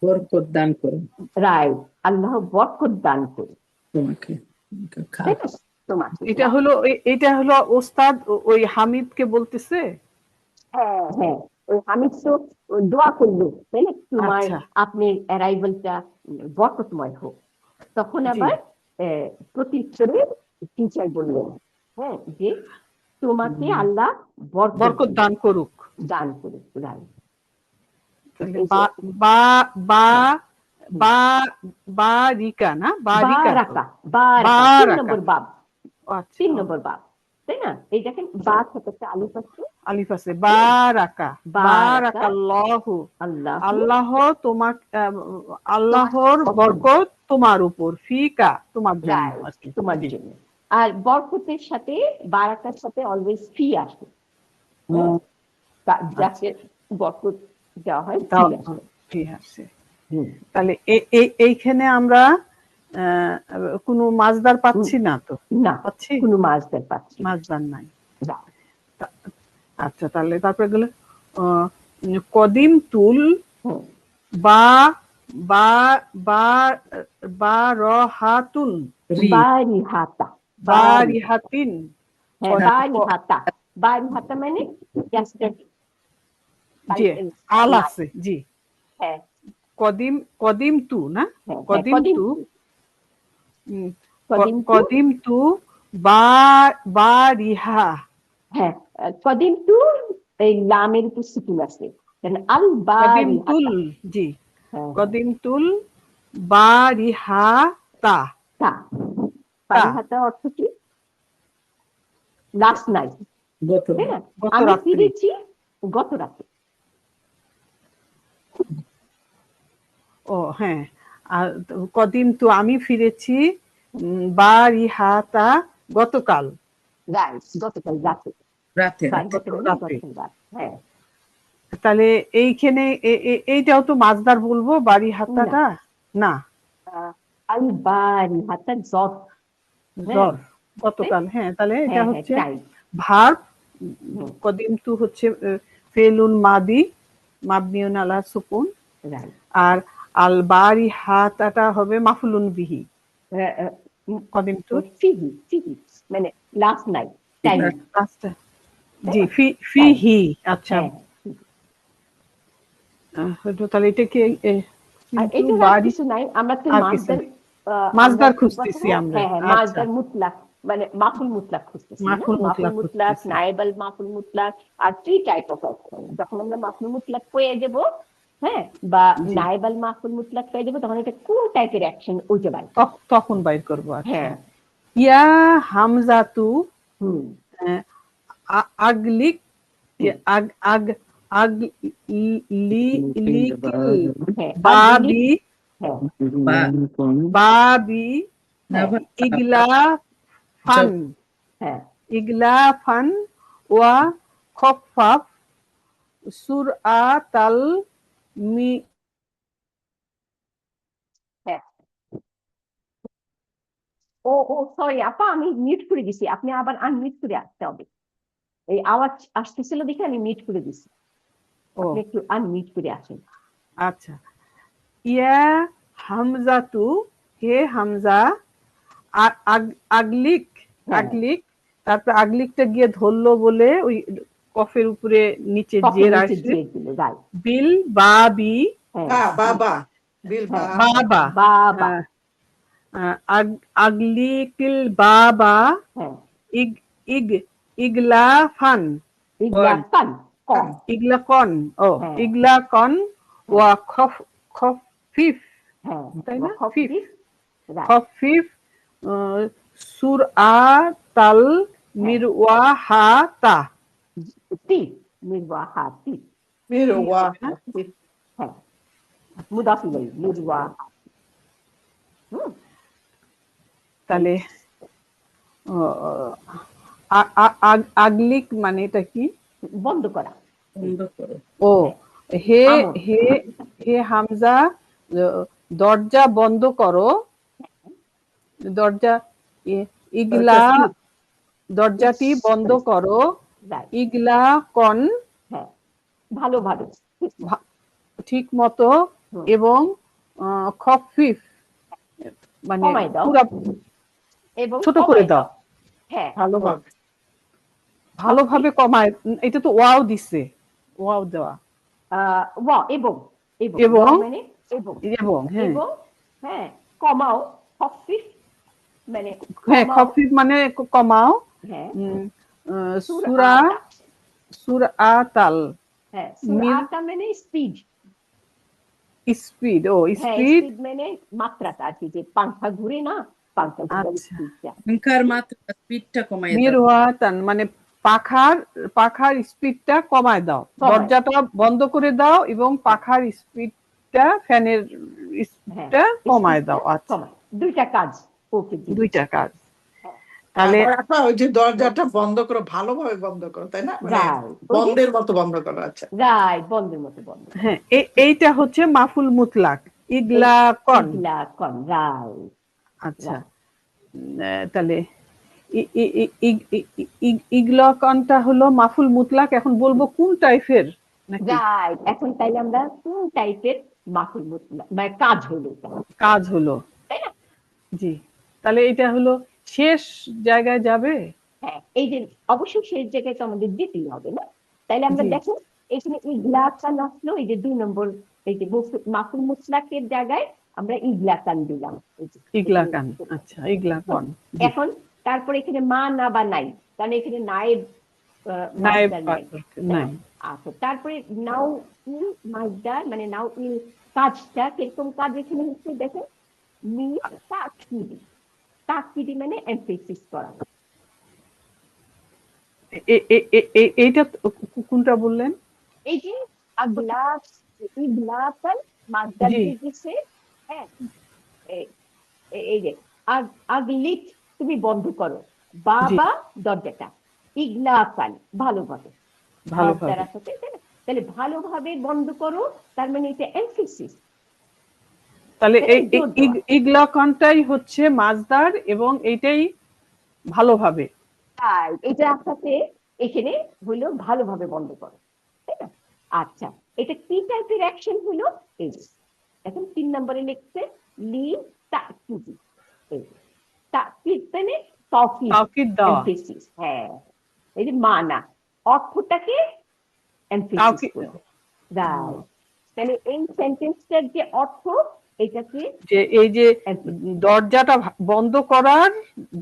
বরকত দান করুন রাইট, আল্লাহ বরকত দান করে, তোমাকে, তাই না? তোমাকে, এটা হলো এটা হলো ওস্তাদ ওই হামিদকে বলতেছে। হ্যাঁ হ্যাঁ, ওই হামিদ তো দোয়া করলো, তাই না? তোমার আচ্ছা, আপনার অ্যারাইভালটা বরকতময় হোক। তখন জি, আবার প্রত্যুত্তরে টিচার বললেন, হ্যাঁ, যে তোমাকে আল্লাহ বরকত বরকত দান করুক। দান করুক, রাইট। তাহলে এই যে বা বা বা বা বারিকা না, বারিকা তো, বারাকা, বারাকা, তিন বারাকা, নম্বর বাব, আচ্ছা, 3 নম্বর বাব, তাই না? এই দেখেন বা থেকে একটা আলিফ আছে, আলিফ আছে, বারাকা, বারাকা বারাকাল্লাহু, আল্লাহ আল্লাহ তোমাকে, আল্লাহর বরকত তোমার উপর, ফিকা তোমার জন্য আর কি, তোমার জি, জন্য। আর বরকতের সাথে বারাকার সাথে অলওয়েজ ফি আসে, যাকে বরকত দেওয়া হয় ফি তাও আসে। ঠিক আছে। হুম, তাহলে এইখানে আমরা কোনো মাজদার পাচ্ছি না তো, না পাচ্ছি কোনো মাজদার পাচ্ছি না। মাজদার নাই। না। আচ্ছা, তাহলে তারপরে গেলে কদিম তুল, হুম, বা বা বা বা রহাতুন, বারিহাতা, বারিহাতিন, হ্যাঁ বারিহাতা, বারিহাতা মানে yesterday, জি আল আছে, জি, হ্যাঁ কদিম, কদিম তু না, হ্যাঁ, কদিম কদিম তু, কদিম তু, কদিম তু বা বারিহা, হ্যাঁ কদিম তু, এই লামের উপর সুকুন আছে, আল কদিম তুল, বারিহাতা, জি, হ্যাঁ কদিম তুল বারিহাতা, তা, বারিহাতা অর্থ কি? লাস্ট নাইট, গত তাই না? গত আমি রাত্রি, ফিরেছি গত রাতে, ও হ্যাঁ, আর কদিম তু আমি ফিরেছি, বারিহাতা গতকাল রাইট, গতকাল রাতে, রাতে বা রাতে গতকাল না, রাতে। গতকাল রাত, হ্যাঁ। তাহলে এইখানে এইটাও তো মাছদার বলবো, বাড়ি হাতাটা না, আল বারি হাতা জট, হ্যাঁ জ্বর গতকাল, হ্যাঁ তাহলে এটা হ্যাঁ হ্যাঁ, হচ্ছে টাইম। ভার্ব কদিমতু হচ্ছে ফেলুন মাদি মাবনিউন আলা সুকুন, রাইট, আর আল বারি হাতাটা হবে মাফুলুন বিহি কদিমতু ফিহি, ফিহি মানে লাস্ট নাইট, টাইম, আচ্ছা জি ফিহি আচ্ছা হ্যাঁ। তাহলে এটা কি আর কিন্তু এটা আর বাড়ি কিছু নাই, আমরা তো আর কিছু মাছদার, নেই। মাছদার আমরা খুঁজতেছি আমরা, হ্যাঁ হ্যাঁ, আচ্ছা মাছদার মুতলাক মানে মাফুল মুতলাক খুঁজতেছি না, মাফুল মাফুল মুতলাক মুতলাক, খুঁজতেছি। নায়েবাল মাফুল মুতলাক, আর 3 টাইপ অফ অপশন। যখন আমরা মাফুল মুতলাক পেয়ে যাব, হ্যাঁ, বা জি। নায়েবাল মাফুল মুতলাক পেয়ে যাব, তখন এটা কোন টাইপের অ্যাকশন ওইটা বাই, তখন বাইর করবো। আচ্ছা হ্যাঁ। ইয়া হামজাতু হুম, আগলিক আগ আগ আগ লি লিকিল হ্যাঁ, বাবি হ্যাঁ, বাবি না হ্যাঁ, বা ইগলা ফান হ্যাঁ, ইগলা ফান ওয়া খফাফ সুরআতাল মি হ্যাঁ। ও ও সরি আপা, আমি মিউট করে দিছি, আপনি আবার আনমিউট করে আসতে হবে। এই আওয়াজ আসতেছিল দেখে আমি মিউট করে দিছি, ও আপনি একটু আনমিউট করে আসেন। আচ্ছা ইয়া হামজাতু হে হামজা আগলিক হ্যাঁ, আগলিক তারপর আগলিকটা গিয়ে ধরলো বলে ওই কফের উপরে নিচে কফের জের নিচে আসে দিয়ে দিল, রাইট, বিল বাবি হ্যাঁ, বাবা বিল হ্যাঁ, বাবা বাবা, আগলিকিল বাবা হ্যাঁ, ইগ ইগ ইগলা ফান ইগলা কান, কম, ইগলা কন ও হ্যাঁ, ইগলা কন ওয়া খফিফ হ্যাঁ, তাই না খফিফ, ফিফ রাইট, খফিফ সুরআতাল মিরওয়াহাতা তি, মিরওয়াহাতি, মেরো কি ওয়া হবে না? হ্যাঁ, মুদাফ ইলাইহি, মিরওয়াহাতি, হুম, তাহলে আগলিক মানে এটা কি? বন্ধ করা, বন্ধ করো। ও হে আমর, হে হে হামজা দরজা বন্ধ করো, দরজা ইগলা দরজাটি বন্ধ করো, রাইট, ইগলা কন হ্যাঁ, ভালো ভালো, ঠিক মতো হুম, এবং খফিফ মানে কমাই দাও পুরা এবং ছোট করে কমাই দাও, হ্যাঁ, ভালোভাবে ভালোভাবে কমায়। এটা তো ওয়াও দিছে, ওয়াও দেওয়া ওয়া এবং এবং এবং ওয়া মানে এবং এবং হ্যাঁ এবং হ্যাঁ, কমাও, খফিফ মানে হ্যাঁ কমাও, খফিফ মানে কমাও, হ্যাঁ, সুরা সুরআতা, সুরআতাল হ্যাঁ, মির সুরআতা মানে স্পিড, স্পিড ও হ্যাঁ, স্পিড স্পিড মানে মাত্রাটা আর কি, যে পাংখা ঘুরে না, পাংখা ঘুরে আচ্ছা স্পিডটা, সংখ্যার মাত্রা স্পিডটা কমাই দাও। মিরওয়াতান মানে পাখার স্পিডটা কমায় দাও, কমায়। দরজাটা বন্ধ করে দাও এবং পাখার স্পিডটা ফ্যানের হ্যাঁ, স্পিডটা কমায় দাও। আচ্ছা কমায়, দুইটা কাজ ওকে দিই, দুইটা কাজ। হ্যাঁ, তাহলে আর আপা ওই যে দরজাটা বন্ধ করো, ভালোভাবে বন্ধ করো, তাই না? মানে রাইট, বন্ধের মতো বন্ধ করো। আচ্ছা রাইট, বন্ধের মতো বন্ধ, হ্যাঁ এইটা হচ্ছে মাফুল মুতলাক ইগলা কন। ইগলা কন, রাইট, আচ্ছা তাহলে ইগলকনটা হলো মাফুল মুতলাক। এখন বলবো কোন টাইপের নাকি রাইট। এখন তাইলে আমরা কোন টাইপের মাফুল মুতলাক মানে কাজ হলো এটা, কাজ হলো, তাই না? জি তাহলে এটা হলো শেষ জায়গায় যাবে। হ্যাঁ, এই যে অবশ্যই শেষ জায়গায় তো আমাদের দিতেই হবে না, তাইলে আমরা জি দেখো এখানে ইগলাকান আসলো, এই যে 2 নম্বর, এই যে মাফুল মুতলাকের জায়গায় আমরা ইগলাকান দিলাম, এই যে ইগলাকান, আচ্ছা ইগলাকন জি এখন তারপর এখানে মা না বা নাই, কারণ এখানে নায়েব নায়েব মাসদার নাই, নাই আচ্ছা তারপরে নাও ইল মাসদার মানে নাও ইল কাজটা কিরকম কাজ এখানে হচ্ছে দেখেন, মির তাকিদি, তাকিদি মানে এমফেসিস করা, এইটা কোনটা বললেন? এই যে আগলাস ইগলাকান মাসদার জি দিয়েছে, হ্যাঁ, এই যে আগলিক তুমি বন্ধ করো, বাবা দরজাটা, ইগলাকান ভালোভাবে, ভাব ভালোভাবে। দ্বারা সাথে, তাই না? তাহলে ভালোভাবে বন্ধ করো, তার মানে এটা এমফেসিস। তাহলে এই জোর দেওয়া। ইগলাকনটাই হচ্ছে মাজদার এবং এইটাই ভালোভাবে। আর এটা সাথে এখানে হলো ভালোভাবে বন্ধ করো, তাই না? আচ্ছা, এটা কি টাইপের অ্যাকশন হলো? এই যে এখন 3 নম্বরে লিখছে লি তাকিদি। এই তাকিদ মানে তাকিদ, তাওকিদ দেওয়া। এমফেসিস। হ্যাঁ, এই যে মানা অর্থটাকে এমফেসিস তাওকিদ। করবে। রাইট। তাহলে এই সেন্টেন্সটার যে অর্থ, এটাকে যে এই যে emphasis, দরজাটা বন্ধ করার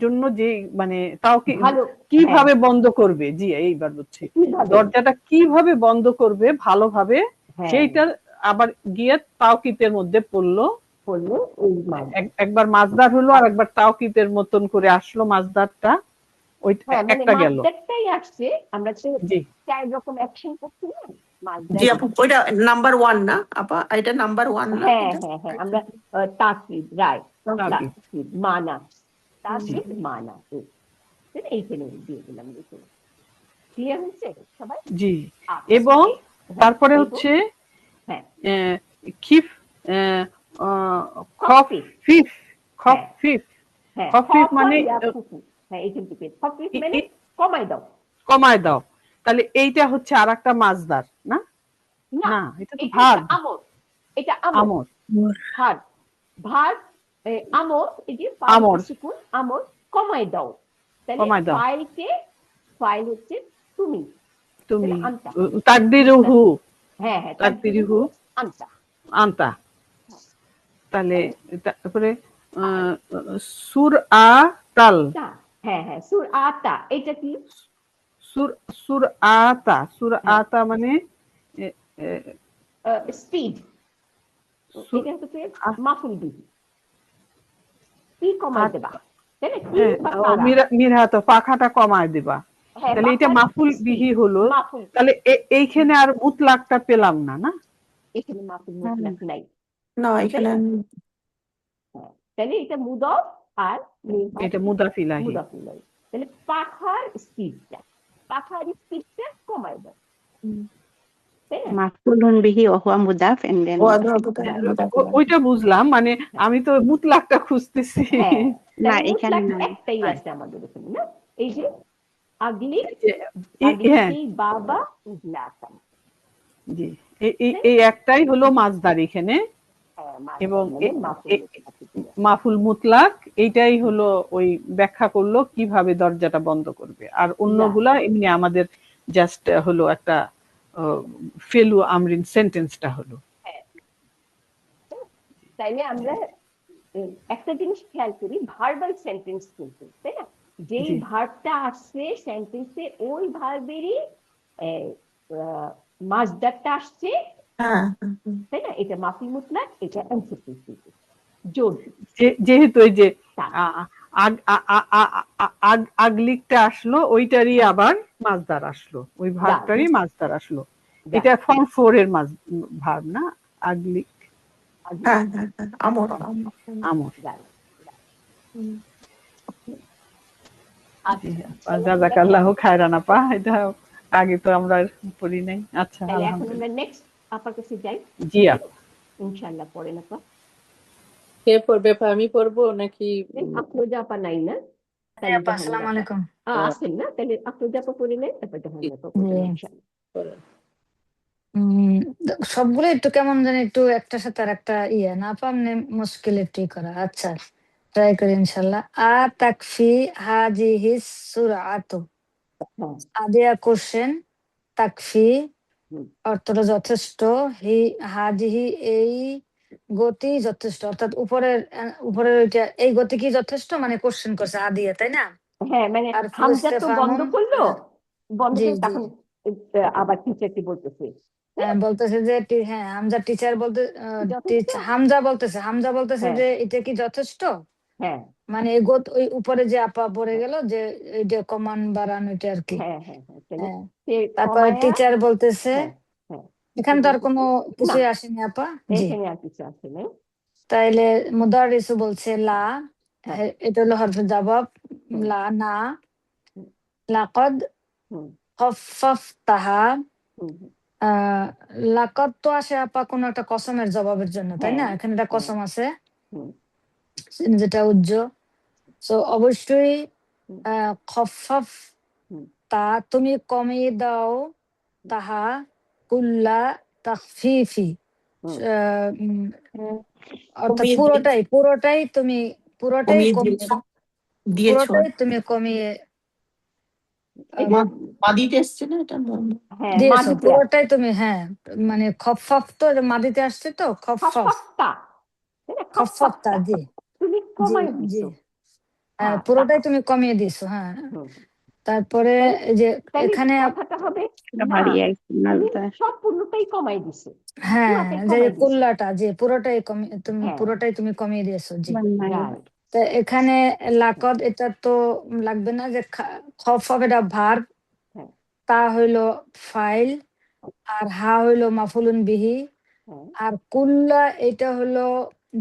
জন্য যে মানে তাওকিদ ভালো, কিভাবে বন্ধ করবে, জি এইবার বুঝছি, কিভাবে, দরজাটা কিভাবে বন্ধ করবে ভালোভাবে, হ্যাঁ, সেইটা আবার গিয়ে তাওকিতের মধ্যে পড়লো। বললো এই মানে। একবার মাজদার হলো আর একবার তাওকিতের মতন করে আসলো মাজদারটা, ওই হ্যাঁ, মানে একটা গেল। মাছদারটাই আসছে, আমরা তো জি 4 রকম অ্যাকশন করছি না মাছদার। জি আপু, ওইটা নাম্বার 1 না আপা? এটা নাম্বার 1 না? হ্যাঁ এটা হ্যাঁ হ্যাঁ, আমরা তাকিদ, রাইট, তাওকিদ। তাকিদ মানা, তাকিদ মানা, এইখানে দিয়ে দিলাম। ক্লিয়ার হয়েছে সবাই? জি। আচ্ছা, এবং হ্যাঁ, তারপরে এবং, হচ্ছে হ্যাঁ, খিফ খফিফ, খফিফ, হ্যাঁ, খফিফ, হ্যাঁ, খফিফ মানে হ্যাঁ, এইখান থেকে খফিফ মানে কমাই দাও। কমায় দাও। তাহলে এইটা হচ্ছে আর একটা মাজদার না? না, না, এটা তো এটা ভার্ব। হচ্ছে আমর, এটা আমর, আমর। ভার্ব, ভার্ব, আমর, এই যে আমর। সুকুন, আমর, কমাই দাও। তাহলে কমায় দাও। ফাইলকে, ফাইল হচ্ছে তুমি, তুমি তাহলে আনতা। তাকদিরুহু, হ্যাঁ হ্যাঁ, তাকদিরুহু আনতা। আনতা। তাহলে তারপরে সুর আ তাল, হ্যাঁ হ্যাঁ, সুর আতা, এটা কি? সুর আতা, সুর হ্যাঁ। আতা মানে স্পিড, এটা হচ্ছে মাফুল বিহি, কি কমাই দেবা, তাই না? কি বা কারা? মিরা তো পাখাটা কমায় দিবা। হ্যাঁ, তাহলে এটা পাখার মাফুল speed, বিহি হলো। মাফুল, তাহলে এইখানে আর মুতলাকটা পেলাম না, না? এখানে মাফুল মুতলাক নাই। না, এখানে হ্যাঁ, তাহলে এটা মুদফ আর এটা মুদাফিলাহি। মুদাফিলাই। তাহলে পাখার স্পিডটা কমাই দাও, তাই না? মাফউলুন বিহি ওয়া হুয়া মুদাফ এন্ড দেন ওইটা বুঝলাম, মানে আমি তো মুতলাকটা খুঁজতেছি। হ্যাঁ, না, তাহলে এখানে মুতলাক নাই। একটাই আছে আমাদের এখানে, না? এই যে আগলি, হ্যাঁ, বাবা ইগলাকান, জি, এই একটাই হলো মাজদার এখানে, এবং মাফুল মুতলাক এইটাই হলো ওই ব্যাখ্যা করলো কিভাবে দরজাটা বন্ধ করবে। আর অন্যগুলা এমনি আমাদের জাস্ট হলো একটা ফেলু আমরিন সেন্টেন্সটা হলো। তাইলে আমরা একটা জিনিস খেয়াল করি, ভার্বাল সেন্টেন্স কিন্তু, তাই না? যেই জি। ভার্বটা আসছে সেন্টেন্সে, ওই ভার্বেরই মাজদারটা আসছে, হ্যাঁ, তাই না? এটা মাফুল মুতলাক, এটা এমফেসিস, জোর। যেহেতু ওই যে তা, আগলিকটা আসলো, ওইটারই আবার মাজদার আসলো, ওই ভার্বটারই মাজদার আসলো। এটা ফর্ম 4 এর ভার্ব না? আগলিক, হ্যাঁ, হ্যাঁ, হ্যাঁ, আমর, আমর। আচ্ছা, জাযাকাল্লাহু খায়রান আপা, এটা আগে তো আমরা পড়ি নাই। আচ্ছা, তাহলে এখন আমরা আলহামদুলিল্লাহ। নেক্সট আপার কাছে যাই। জি আপা। ইনশাআল্লাহ পড়েন আপা। কে পড়বে আপা? আমি পড়বো নাকি? আফরোজা আপা নাই না? হ্যাঁ আপা, আসসালামু আলাইকুম। আসেন না, তাহলে আফরোজা আপা পড়ে নেন, তারপর জাহানারা আপা পড়বেন ইনশাআল্লাহ। উম, সবগুলো একটু কেমন জানি একটু একটার সাথে আর একটা ইয়ে না আপা, মানে মুশকিল একটু করা। আচ্ছা, ট্রাই করি ইনশাল্লাহ। তাকফি হাজিহি সুরআতু, আদিয়া কোশ্চেন, তাকফি অর্থটা যথেষ্ট, হাজিহি এই গতি যথেষ্ট, অর্থাৎ উপরের ওইটা এই গতি কি যথেষ্ট, মানে কোশ্চেন করছে আদিয়া, তাই না? হ্যাঁ, মানে আর হামজা তো বন্ধ করলো, বন্ধ জি করে জি তখন আবার টিচারকে বলতেছে, বলতেছে যে হ্যাঁ হামজা টিচার বলতে যথেষ্ট? হামজা বলতেছে হ্যাঁ। যে এটা কি যথেষ্ট, হ্যাঁ মানে এই ওই উপরে যে আপা পড়ে গেল যে এই যে কমান বাড়ানো এটা আর কি। হ্যাঁ হ্যাঁ হ্যাঁ, তাহলে হ্যাঁ, সে তারপরে কমায়া, টিচার বলতেছে, হ্যাঁ হ্যাঁ, এখানে তো আর কোনো কিছুই না, আসেনি আপা। জি, এখানে আর কিছু আছে না। তাইলে মুদারিসু বলছে লা, হ্যাঁ। এটা হলো হরফে জবাব, হুম, না হুম, লাকদ হুম, খফফতাহা হুম, হুম, লাকদ তো আসে আপা কোনো একটা কসমের জবাবের জন্য, তাই না? হ্যাঁ, এখানে একটা হ্যাঁ, কসম আছে হুম, যেটা উজ্জ, সো অবশ্যই হুম, খফফ হুম, তা তুমি কমিয়ে দাও তাহা কুল্লা তাখফিফি, হুম, অর্থাৎ কমিয়ে পুরোটাই তুমি পুরোটাই কমিয়ে কমিয়ে দিয়েছো। পুরোটাই তুমি কমিয়ে এটা মাদিতে এসছে না এটা হ্যাঁ দিয়েছো, মাদিতে আছে পুরোটাই তুমি, হ্যাঁ মানে খফফ তো মাদিতে আসছে তো খফফ খফফতা, তাই না? খফফতা, খফফতা জি তুমি জি কমাই জি, দিছো, হ্যাঁ পুরোটাই তাহা, তুমি কমিয়ে দিছো, হ্যাঁ। হুম, তারপরে তাহলে এই যে তাহলে এখানে কথাটা হবে এটা না বাড়িয়ে তুমি মাছদার সম্পূর্ণটাই কমাই দিছো, হ্যাঁ পুরাটাই যে কমাই দিছো, কুল্লাটা, যে পুরোটাই তুমি হ্যাঁ পুরোটাই তুমি কমিয়ে দিয়েছো, জি। রাইট, তো এখানে লাকদ এটা তো লাগবে না, যে খফ এটা ভার্ব, হ্যাঁ, তা হইলো ফাইল, আর হা হইলো মাফুলুন বিহি, হ্যাঁ, আর কুল্লা এটা হলো,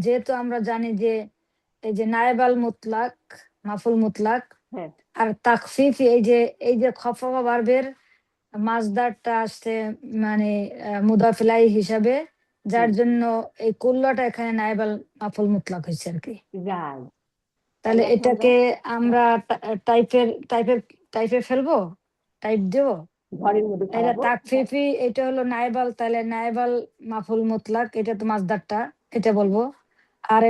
যেহেতু আমরা জানি যে এই যে নায়েব আল মুতলাক, মাফুল মুতলাক, হ্যাঁ, আর তাকফিফ এই যে খফা ভার্বের মাজদারটা আসছে মানে মুদাফ ইলাইহি হিসাবে, যার হুম, জন্য এই কুল্লাটা এখানে নায়েব আল মাফুল মুতলাক হয়েছে আর কি। রাইট, তাহলে তাহলে এখন আমরা এটাকে আমরা টাইপের টাইপের টাইপে ফেলবো, টাইপ দেবো। ঘরের মধ্যে এটা খাওয়াবো, হ্যাঁ, তাকফিফি, এটা হলো নায়েবাল, তাহলে নায়েবাল মাফুল মুতলাক, এটা তো মাজদারটা, এটা বলবো। আর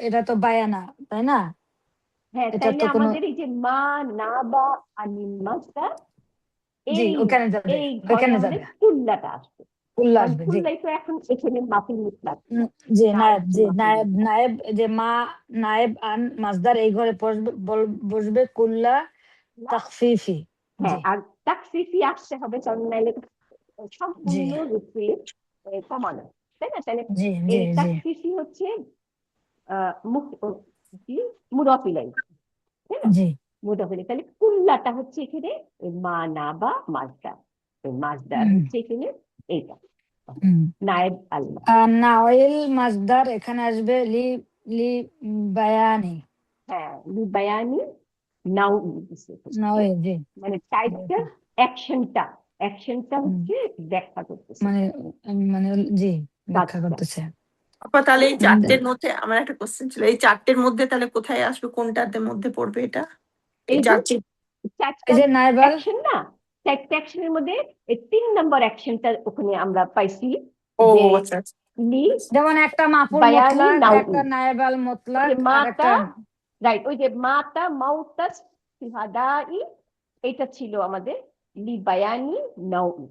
এটা তো বায়ানা, তাই না? হ্যাঁ, এটা তাইলে তো কোনো, আমাদের এই যে মা না বা আনিল মাছটা জি এই ওখানে যাবে, এই ঘরে ওখানে আমাদের যাবে, কুল্লাটা আসবে, কুল্লা কারণ আসবে, জি কুল্লাই তো এখন এখানে মাফিল মুতলাক না, জি না নায়েব, হচ্ছে জি মাফিল নায়েব মুতলাক, নায়েব যে মা, নায়েব আন মাজদার এই ঘরে বসবে, বসবে কুল্লা তাকফিফি, হ্যাঁ, জি আর তাকফিফি আসতে হবে, কারণ নাইলে জি সম্পূর্ণ রূপে কমানো, তাই না? তাহলে জি জি এই জি তাকফিফি হচ্ছে কি মুদাফ ইলাইহি, তাই না? জি মুদাফ ইলাইহি, তাহলে কুল্লাটা হচ্ছে এখানে মা না বা মাজদার, মাজদার হুম, হচ্ছে এখানে এইটা হুম। নায়েব আল্লাহ, নাওয়েল মাজদার এখানে আসবে লি লি বায়ানি, হ্যাঁ বায়ানি নাও, নাওয়েল, জি মানে টাইপটা অ্যাকশনটা হুম, হচ্ছে ব্যাখ্যা করতেছে মানে মানে জি ব্যাখ্যা কাজটা, করতেছে। আপা তাহলে এই হ্যাঁ, চারটের মধ্যে আমার একটা কোশ্চেন ছিল, এই চারটের মধ্যে তাহলে কোথায় আসবে, কোনটার মধ্যে পড়বে এটা? এই এই যে চারটে চারটা এই যে নাইবাল, অ্যাকশন না, চারটা অ্যাকশনের মধ্যে এই 3 নম্বর অ্যাকশনটা ওখানে আমরা পাইছি ও যে আচ্ছা আচ্ছা। লি যেমন একটা মাফুল বায়ানি মুতলাক, নাউই, একটা নায়েবাল ওই মুতলাক, যে আর মাতা, একটা রাইট, ওই যে মাতা মাউতাস সিহাদাই, এটা ছিল আমাদের লি বায়ানি নাউই,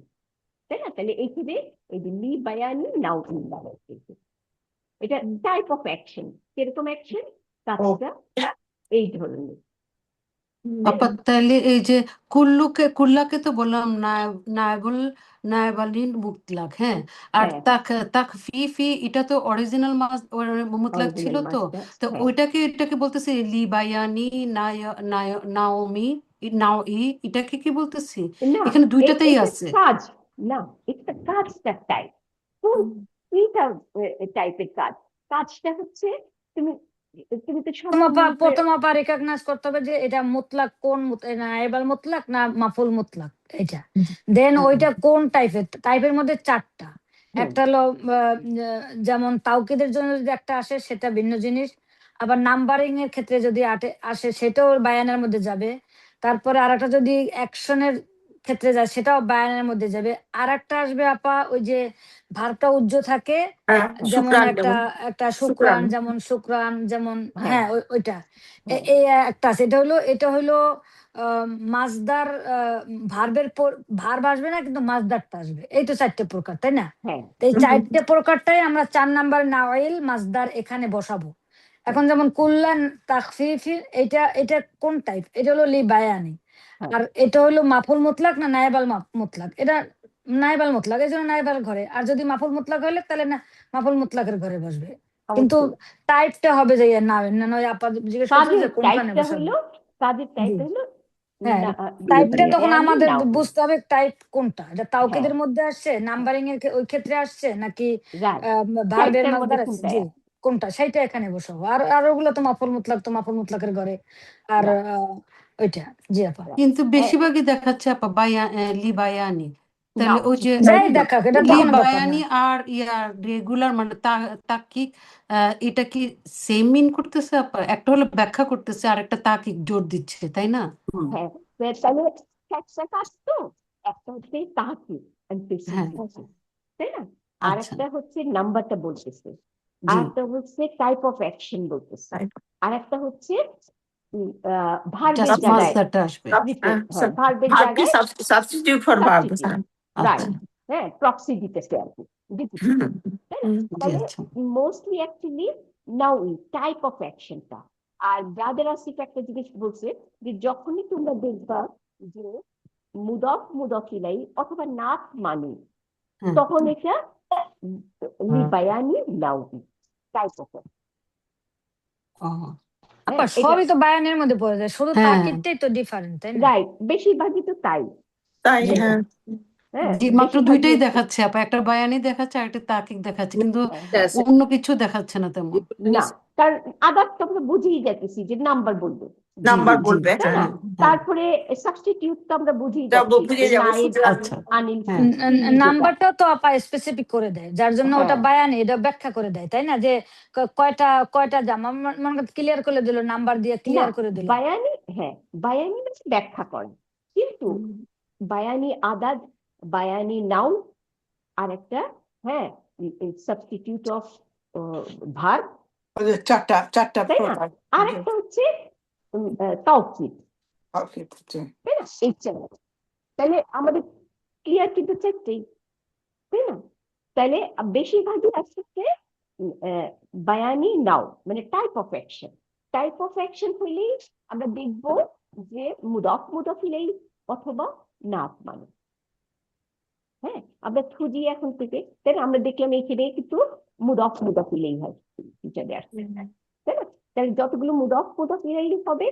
তাই না? তাহলে এইখানে এই যে লি বায়ানি নাউই বলা হয়েছে, এটা টাইপ অফ অ্যাকশন, কিরকম অ্যাকশন, ও কাজটা এই ধরনের, তাই না? আপাত তাহলে এই যে কুল্লাকে তো বললাম নায়েবুল, নায়েবালিন মুতলাক, হ্যাঁ। আর হ্যাঁ, তাকফিফি এটা তো অরিজিনাল মুতলাক ছিল অরিজিনাল তো, মাছটা, তো হ্যাঁ, এটাকে বলতেছি লিবায়ানি নাওমি নাও এটাকে কি বলতেছি? না এখানে দুইটাতেই এটা আছে। কাজ না, এটা কাজটা টাইপ, কোন এইটা টাইপের কাজ, কাজটা হচ্ছে তুমি তুমি তো সম্পূর্ণরূপে প্রথম আপা রেকগনাইজ করতে হবে যে এটা মুতলাক কোন নায়েবাল মুতলাক না মাফুল মুতলাক, এটা দেন ওইটা কোন টাইপের মধ্যে চারটা, হুম, একটা হলো যেমন তাওকিদের জন্য যদি একটা আসে সেটা ভিন্ন জিনিস, আবার নাম্বারিং এর ক্ষেত্রে যদি আসে সেটাও বায়ানের মধ্যে যাবে, তারপরে আরেকটা যদি অ্যাকশনের ক্ষেত্রে যায় সেটাও বায়ানের মধ্যে যাবে, আর একটা আসবে আপা ওই যে ভার্বটা উজ্জ থাকে, হ্যাঁ যেমন শুক্রান, একটা যেমন একটা শুক্রান। শুক্রান যেমন, হ্যাঁ, হ্যাঁ ওইটা হ্যাঁ, এই একটা আছে, এটা হলো মাজদার, ভার্বের ভার্ব আসবে না কিন্তু মাজদারটা আসবে, এই তো চারটে প্রকার, তাই না? হ্যাঁ, তো এই চারটে প্রকারটাই আমরা 4 নাম্বার নাওয়াইল মাজদার এখানে বসাবো। এখন যেমন কুল্লান তাখফিফি, এটা কোন টাইপ, এটা হলো লি বায়ানি, হ্যাঁ, আর এটা হলো মাফুল মুতলাক না নায়েবাল মুতলাক, এটা নায়েবাল মুতলাক, এই জন্য নায়েবাল ঘরে, আর যদি মাফুল মুতলাক হলে তাহলে না মাফুল মুতলাকের ঘরে বসবে, কিন্তু অবশ্যই টাইপটা হবে যে না না নয়, আপা জিজ্ঞেস করছিল কাজের যে কোনখানে টাইপটা বসাবো, হইলো, কাজের জি টাইপটা হইলো হ্যাঁ, না, টাইপটা লি তখন বায়ানি আমাদের নাউই, বুঝতে হবে টাইপ কোনটা, এটা হ্যাঁ, তাওকিদের মধ্যে আসছে, হ্যাঁ, নাম্বারিং এর ওই ক্ষেত্রে আসছে নাকি রাইট, ভার্বের চারটার মধ্যে মাঝদার আসছে, কোনটাই জি আছে, কোনটা সেটা এখানে বসাবো। আর ওগুলো তো মাফুল মুতলাকের ঘরে। আর Right. ওইটা জি আপা। কিন্তু বেশিরভাগই দেখাচ্ছে আপা লি বায়ানি, তাহলে Now, ওই যে যাই দেখাক এটা তো লি কোনো ব্যাপার না। বায়ানি আর রেগুলার মানে তাকিক, এটা কি সেম মিন করতেছে আপা? একটা হলো ব্যাখ্যা করতেছে আর একটা তাকিক জোর দিচ্ছে, তাই না? হ্যাঁ, তাহলে একটা কাজ তো, একটা হচ্ছে তাহাকি হ্যাঁ, তাই না? আর আচ্ছা, একটা হচ্ছে নাম্বারটা বলতেছে, জি, আর একটা হচ্ছে টাইপ অফ অ্যাকশন বলতেছে, আর একটা হচ্ছে ভার্বের জাস্ট জায়গায় মাসদারটা আসবে। ভার্বের ভার্ব কি জায়গায় সাবস্টিটিউট ফর ভার্ব? substitute, আচ্ছা, right, হ্যাঁ, প্রক্সি দিতেছে আর কি, দিতেছে, তাই না? জি, তাহলে আচ্ছা, mostly actually now type of অ্যাকশনটা। আর ব্রাদার আসিফ একটা জিনিস বলছে যে যখনই তোমরা দেখবা যে মুদফ ইলাই অথবা নাত মানি, হ্যাঁ, তখন এটা লিবায়ানি নাউই টাইপ অফ। ও, আপা হ্যাঁ, এটা সবই তো বায়ানের মধ্যে পড়ে যায়, শুধু হ্যাঁ, তাকিদটাই তো ডিফারেন্ট, তাই না? রাইট, বেশিরভাগই তো তাই। তাই জি হ্যাঁ। হ্যাঁ, জি, মাত্র বেশিরভাগই দুইটাই হচ্ছে দেখাচ্ছে আপা, একটা বায়ানি দেখাচ্ছে আর একটা তাকিক দেখাচ্ছে, কিন্তু হ্যাঁ, অন্য কিছু দেখাচ্ছে না তেমন। না, কারণ আদার তো আমরা বুঝেই যাচ্ছি যে নাম্বার বলবো, জি, নাম্বার জি, বলবে, তাই না? হ্যাঁ। তারপরে সাবস্টিটিউট তো আমরা বুঝেই যা যাচ্ছি বুঝে যে যাবো, নায়েব সুতরাং আচ্ছা, আনিল হ্যাঁ, যেটা, নাম্বারটাও তো আপা স্পেসিফিক করে দেয়, যার জন্য ওটা হ্যাঁ, বায়ানি, এটা ব্যাখ্যা করে দেয়, তাই না? যে কয়টা জামা মনে ক্লিয়ার করে দিল, নাম্বার দিয়ে না ক্লিয়ার করে দিল। বায়ানি, হ্যাঁ, বায়ানি মানে ব্যাখ্যা করে, কিন্তু বায়ানি আদাদ, বায়ানি নাউন, আর একটা, হ্যাঁ, সাবস্টিটিউট অফ ভার্ব, ওই যে চারটা তাই না? প্রকার। আর একটা হচ্ছে তাওকিদ, ওকে, তাই না? এই চারটা, তাহলে আমাদের ক্লিয়ার কিন্তু চারটেই, তাই না? তাহলে বেশিরভাগই আসছে বায়ানি নাও মানে type of action. Type of action হইলেই আমরা দেখবো যে মুদফ ইলাই অথবা নাত মানে, হ্যাঁ, আমরা খুঁজি এখন থেকে, তাই না? আমরা দেখলাম এখানে কিন্তু মুদফ ইলাই হয়, চলে আসছে, তাই না? তাহলে যতগুলো মুদফ ইলাই হবে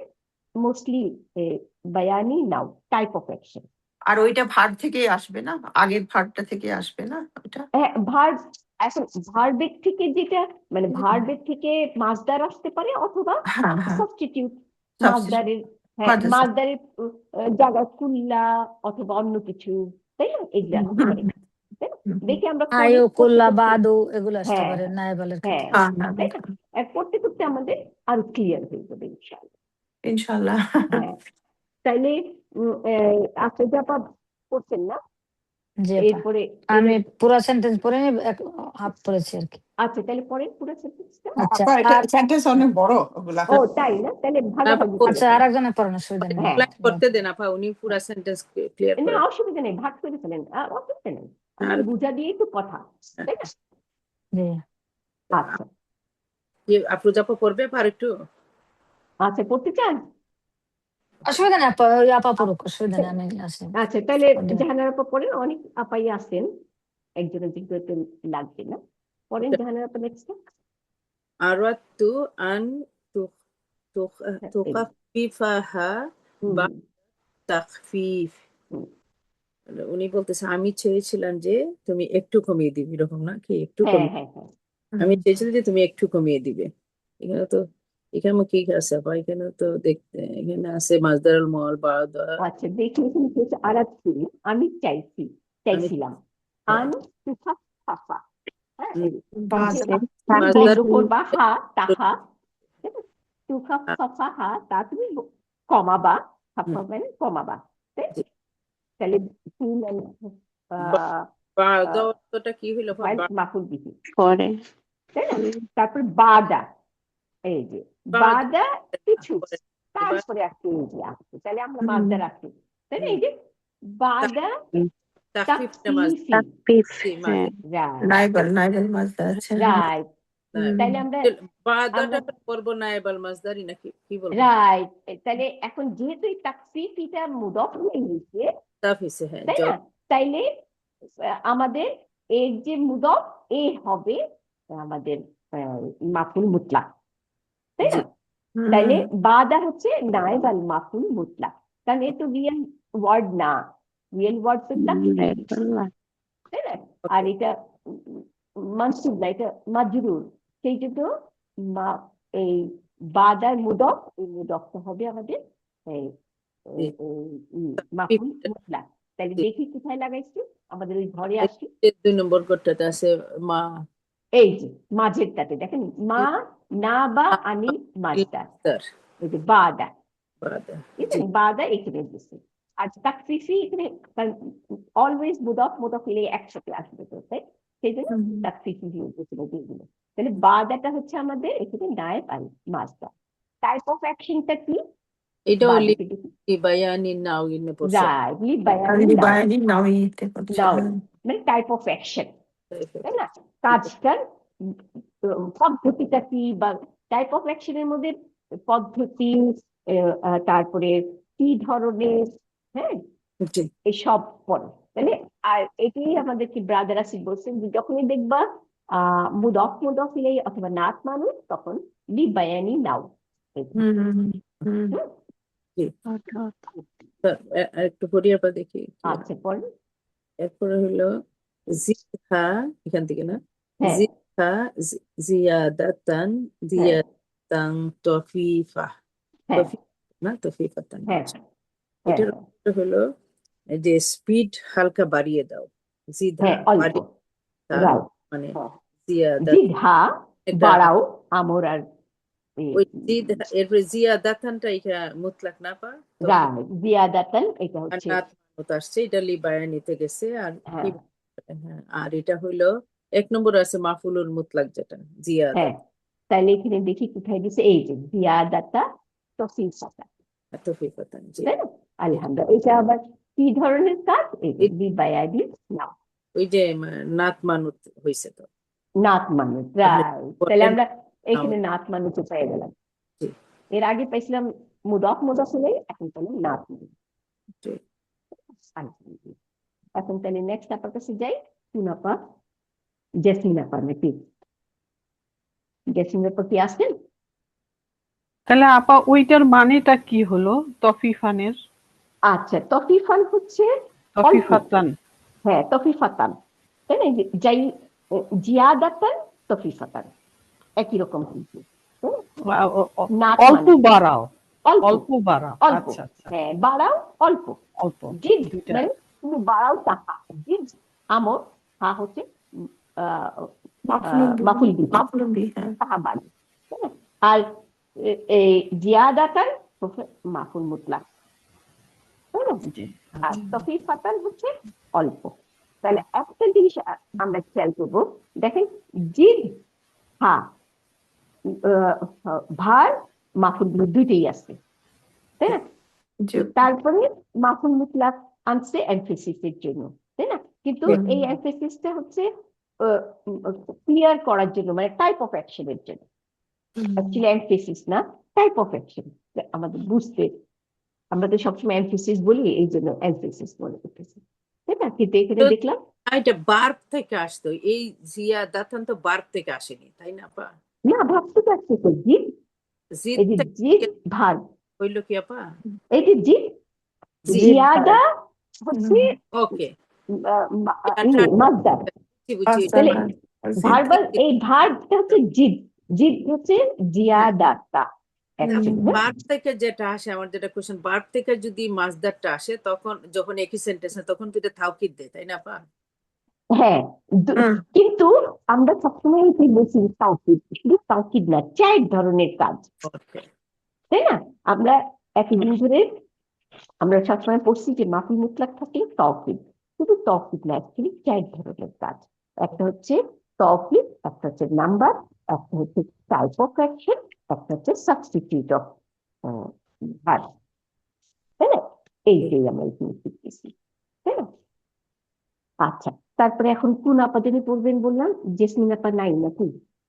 মোস্টলি বায়ানি নাও টাইপ অফ অ্যাকশন। আর ওইটা ভার্ব থেকে আসবে না, আগের ভার্বটা থেকে আসবে না ওটা? হ্যাঁ, ভার্ব, এখন ভার্বের থেকে যেটা মানে ভার্বের থেকে মাসদার আসতে পারে অথবা হ্যাঁ হ্যাঁ, সাবস্টিটিউট Substitute. মাসদারের, হ্যাঁ, মাসদারের জায়গায় কুল্লা অথবা অন্য কিছু, তাই না? এগুলো আসতে পারে, তাই না? দেখে আমরা আয়ো কুল্লা করতে, বাদু এগুলো আসতে হ্যাঁ, পারে নায়েবালের হ্যাঁ, ক্ষেত্রে। তাই না? করতে করতে আমাদের আরো ক্লিয়ার হয়ে যাবে ইনশাআল্লাহ। ইনশাল্লাহ। হ্যাঁ, তাইলে আপনি যা করছেন না, জি আপা, এরপরে আমি পুরো সেন্টেন্স পড়ে নি, হাফ পড়েছি আর কি। আচ্ছা, তাহলে পরে পুরো সেন্টেন্সটা। আচ্ছা, এটা আর সেন্টেন্স অনেক বড় ওগুলা। ও তাই না? তাহলে ভালো না, হবে। আচ্ছা, আর একজনের পড়ানোর সুবিধা নেই। হ্যাঁ, প্ল্যান করতে দেন আপা, উনি পুরো সেন্টেন্স ক্লিয়ার না করে। অসুবিধা নেই, ভাগ করে ফেলেন, অসুবিধা নেই, আর বুঝা দিয়েই তো কথা, তাই না? জি আচ্ছা, আফরোজা পড়বে আর একটু। আচ্ছা, পড়তে চান? অসুবিধা নেই আপা, ওই আপা পড়ুক, অসুবিধা নেই, আমি আসি। আচ্ছা, তাহলে জাহানার আপা পড়েন, অনেক আপাই আছেন, একজনের দিকে লাগবে না, পড়েন জাহানার আপা নেক্সট। আরাদতু আন তুখাফিফাহা বা তাখফিফ। উনি বলতেছে আমি চেয়েছিলাম যে তুমি একটু কমিয়ে দিবে, এরকম না কি? একটু হ্যাঁ, কমিয়ে, হ্যাঁ, হ্যাঁ, আমি চেয়েছিলাম যে তুমি একটু কমিয়ে দিবে। এখানে তো, এখানে কি আছে আপা? এখানে তো দেখতে, এখানে আছে মাজদারুল মল বা আচ্ছা, দেখি এখানে কি হচ্ছে, আরাদতু আমি চাইছিলাম, আন তুখাফফা, হ্যাঁ, মাজদার করবা হা তাহা, তুখাফফা হা তা তুমি কমাবা, খাফা মানে কমাবা, তাই না? তাহলে অর্থটা কি হইলো আপা? মাফুল বিহি, পরে তাই না? তারপর বাদা, এই যে বাদা কিছু, তারপরে একটা এই যে আসছে, তাহলে আমরা মাদ্দা রাখি, তাই না? এই যে বাদা তাখফিফটা মাজদার, তাকফিফ, জি, হ্যাঁ, মাজদার। নাইবাল মাজদা আছে। রাইট, তাহলে আমরা বাদাটা করবো নায়েবাল মাজদারি নাকি কি বলবো? রাইট, তাহলে এখন যেহেতু এই তাকফিফ এটা মুদফ হয়ে গেছে, তাফিসে, হ্যাঁ, তাই না? তাইলে আমাদের এর যে মুদফ এ হবে আমাদের মাফুল মুতলাক, তাই না? তাইলে বাদা হচ্ছে নায়েব আল মাফুল মুতলাক, কারণ এ তো রিয়েল ওয়ার্ড না, রিয়েল ওয়ার্ড তো তাকফিফ, তাই না? আর এটা মানসুব না, এটা মাজরুর, সেই জন্য এই বাদার মুদক, এই মুদকটা হবে আমাদের এই মাফুল মুতলাক। তাহলে দেখি কোথায় লাগাইছি, আমাদের ওই ঘরে আসি, 2 নম্বর ঘরটাতে আছে মা, এই যে মাঝেরটাতে দেখেন, মা না বা আনি মাজদার, এই যে বাদা, ঠিক আছে, বাদা এখানে দিচ্ছে। আর তাকফিফি এখানে অলওয়েজ মুদক হলে একসাথে আসবে, তো তাই সেই জন্য তাকফিফি দিয়ে দিল। তাহলে বাদাটা হচ্ছে আমাদের এখানে নায়েব আল মাজদা। টাইপ অফ অ্যাকশনটা কি? এটাও লিবায়ানি নাউইনে পড়ছে। রাইট, লিবায়ানি বায়ানি নাউইতে করছে। মানে টাইপ অফ অ্যাকশন, তাই না? কাজটার পদ্ধতিটা কি, বা টাইপ অফ অ্যাকশনের মধ্যে পদ্ধতি, তারপরে কি ধরনের, হ্যাঁ, এই সব পড়ে। তাহলে আর এটি আমাদেরকে ব্রাদার আসিফ বলছেন যে যখনই দেখবা মুদক ইলাই অথবা নাত মানুষ, তখন লিবায়ানি নাও। একটু পড়ি আবার দেখি। আচ্ছা, পড়েন। এরপরে হলো জিহা, এখান থেকে না, জিহা জিয়াদাতান দিয়াতান তফিফা, না তফিফাতান। এটার হলো যে স্পিড হালকা বাড়িয়ে দাও, জিদা মানে জিদহা বাড়াও, আমর আর ওই এরপরে জিয়াদাতানটা এটা মুতলাক না পা, জিয়াদাতান এটা হচ্ছে আসছে, এটা লিবায়ানিতে গেছে। আর আর এটা হইলো 1 নম্বর আছে মাফুলুল মুতলাক, যেটা জিয়াদা। তাহলে এখানে দেখি কোথায় দিছে, এই যে জিয়াদাতা তফিফাতান, তাই না? আলহামদুলিল্লাহ। এটা আবার কি ধরনের কাজ? লিবায়ানি নাও, ওই যে নাত মানুত হইছে, তো নাত মানুত, রাইট। তাহলে আমরা এখানে নাত মানুত পেয়ে গেলাম। এর আগে পাইছিলাম মুদক হলে, এখন পেলাম নাত মানুত। এখন তাহলে নেক্সট আপার কাছে যাই, আপা জেসমিন আপা নাকি? জেসমিন আপা কি আসছেন? তাহলে আপা ওইটার মানেটা কি হলো তফিফানের? আচ্ছা, তফিফান হচ্ছে তফিফাতান, হ্যাঁ তফিফাতান, তাই না? যাই জিয়াদাতান তফিফাতান একই রকম কিন্তু, অল্প বাড়াও, অল্প বাড়াও, আচ্ছা হ্যাঁ বাড়াও, অল্প জিদ, মানে তুমি বাড়াও তাহা, জিদ আমর, হা হচ্ছে মাফুল বিহি, তাহা বাড়ি। আর এই জিয়াদাতান মাফুল মুতলাক, তাই না? আর তফিফাতান হচ্ছে অল্প। তাহলে একটা জিনিস আমরা খেয়াল করবো, দেখেন জিদ হা ভার মাফুল দুইটাই আছে, তাই না? তারপরে মাফুল মুতলাক আনছে এমফেসিসের জন্য, তাই না? কিন্তু এই এমফেসিসটা হচ্ছে ক্লিয়ার করার জন্য, মানে টাইপ অফ অ্যাকশনের জন্য। অ্যাকচুয়ালি এমফেসিস না, টাইপ অফ অ্যাকশন আমাদের বুঝতে, আমরা তো সবসময় এমফেসিস বলি, এই জন্য এমফেসিস মনে করতেছি, তাই না? কিন্তু এখানে দেখলাম এটা বার্ব থেকে আসতো, এই জিয়াদাতান তো বার্ব থেকে আসেনি, তাই না আপা? না, ভাব থেকে আসছে তো, জিদ, এই যে জিদ ভার হইলো কি আপা? এই যে জিদ জিয়াদা হচ্ছে ওকে মাজদার। তাহলে ভার্বাল এই ভার্বটা হচ্ছে জিদ, জিদ হচ্ছে জিয়াদাতা। বার্ব থেকে যেটা আসে, আমার যেটা কোশ্চেন, বার্ব থেকে যদি মাজদারটা আসে, তখন যখন একই সেন্টেন্স, তখন তো এটা তাওকিদ দেয়, তাই না আপা? হ্যাঁ, কিন্তু আমরা সবসময় বলছি তাওকিদ, শুধু তাওকিদ না, 4 ধরনের কাজ, তাই না? আমরা একদিন ধরে আমরা সবসময় পড়ছি যে মাফুল মুতলাক থাকে তাওকিদ, শুধু তাওকিদ না, অ্যাকচুয়ালি 4 ধরনের কাজ। একটা হচ্ছে তাওকিদ, একটা হচ্ছে নাম্বার, একটা হচ্ছে টাইপ অফ অ্যাকশন, একটা হচ্ছে সাবস্টিটিউট অফ ভার্ব, তাই না? এইটাই আমরা এখানে শিখতেছি, তাই না? আচ্ছা, তারপরে এখন কোন আপা যদি পড়বেন বললাম, জেসমিন আপা নাই নাকি?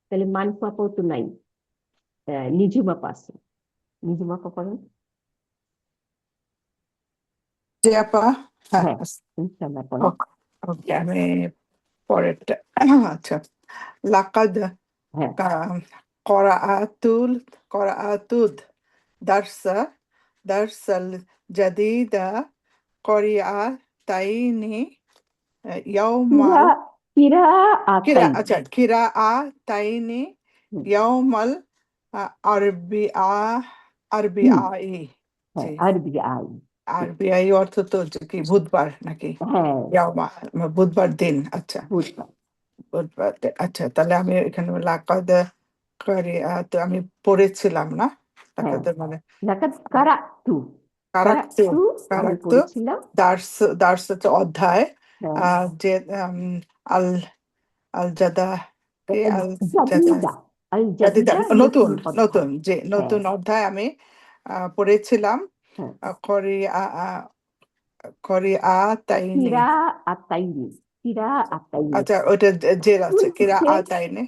তাহলে মানফু আপাও তো নাই, নিজুম আপা আছে, নিজুম আপা পড়েন। হ্যাঁ, ইনশাআল্লাহ পড়েন। ওকে, আমি পরেরটা। আচ্ছা, লাকাদ করাআতুদ দারসাল জাদিদা করিআতাইনি ইয়াউমাল কিরাআতাইনি হুম, ইয়াউমাল আরবিআ হুম, আরবিআই হ্যাঁ জি আরবিআই আরবিআই অর্থ তো যে কি বুধবার নাকি হ্যাঁ ইয়াউমা বুধবার দিন আচ্ছা বুঝলাম বুধবার দিন আচ্ছা তাহলে আমি এখানে লাকাদ কারিআত আমি পড়েছিলাম না হ্যাঁ লাকাদ মানে লাকাদ কারাতু কারাক্তু কারাতু আমি কারাক্তু পড়েছিলাম দার্স দার্স হচ্ছে অধ্যায় হ্যাঁ যে আল আল জাদা কি আল জাদা জাদিদা আল জাদিদা জাদিদা নতুন নতুন অধ্যায় নতুন যে হ্যাঁ নতুন অধ্যায় আমি পড়েছিলাম হ্যাঁ করি আ তাইনি কিরা আতাইনি কিরা আতাইনি আচ্ছা ওইটা জের আছে আতুন কিরা হচ্ছে আ তাইনি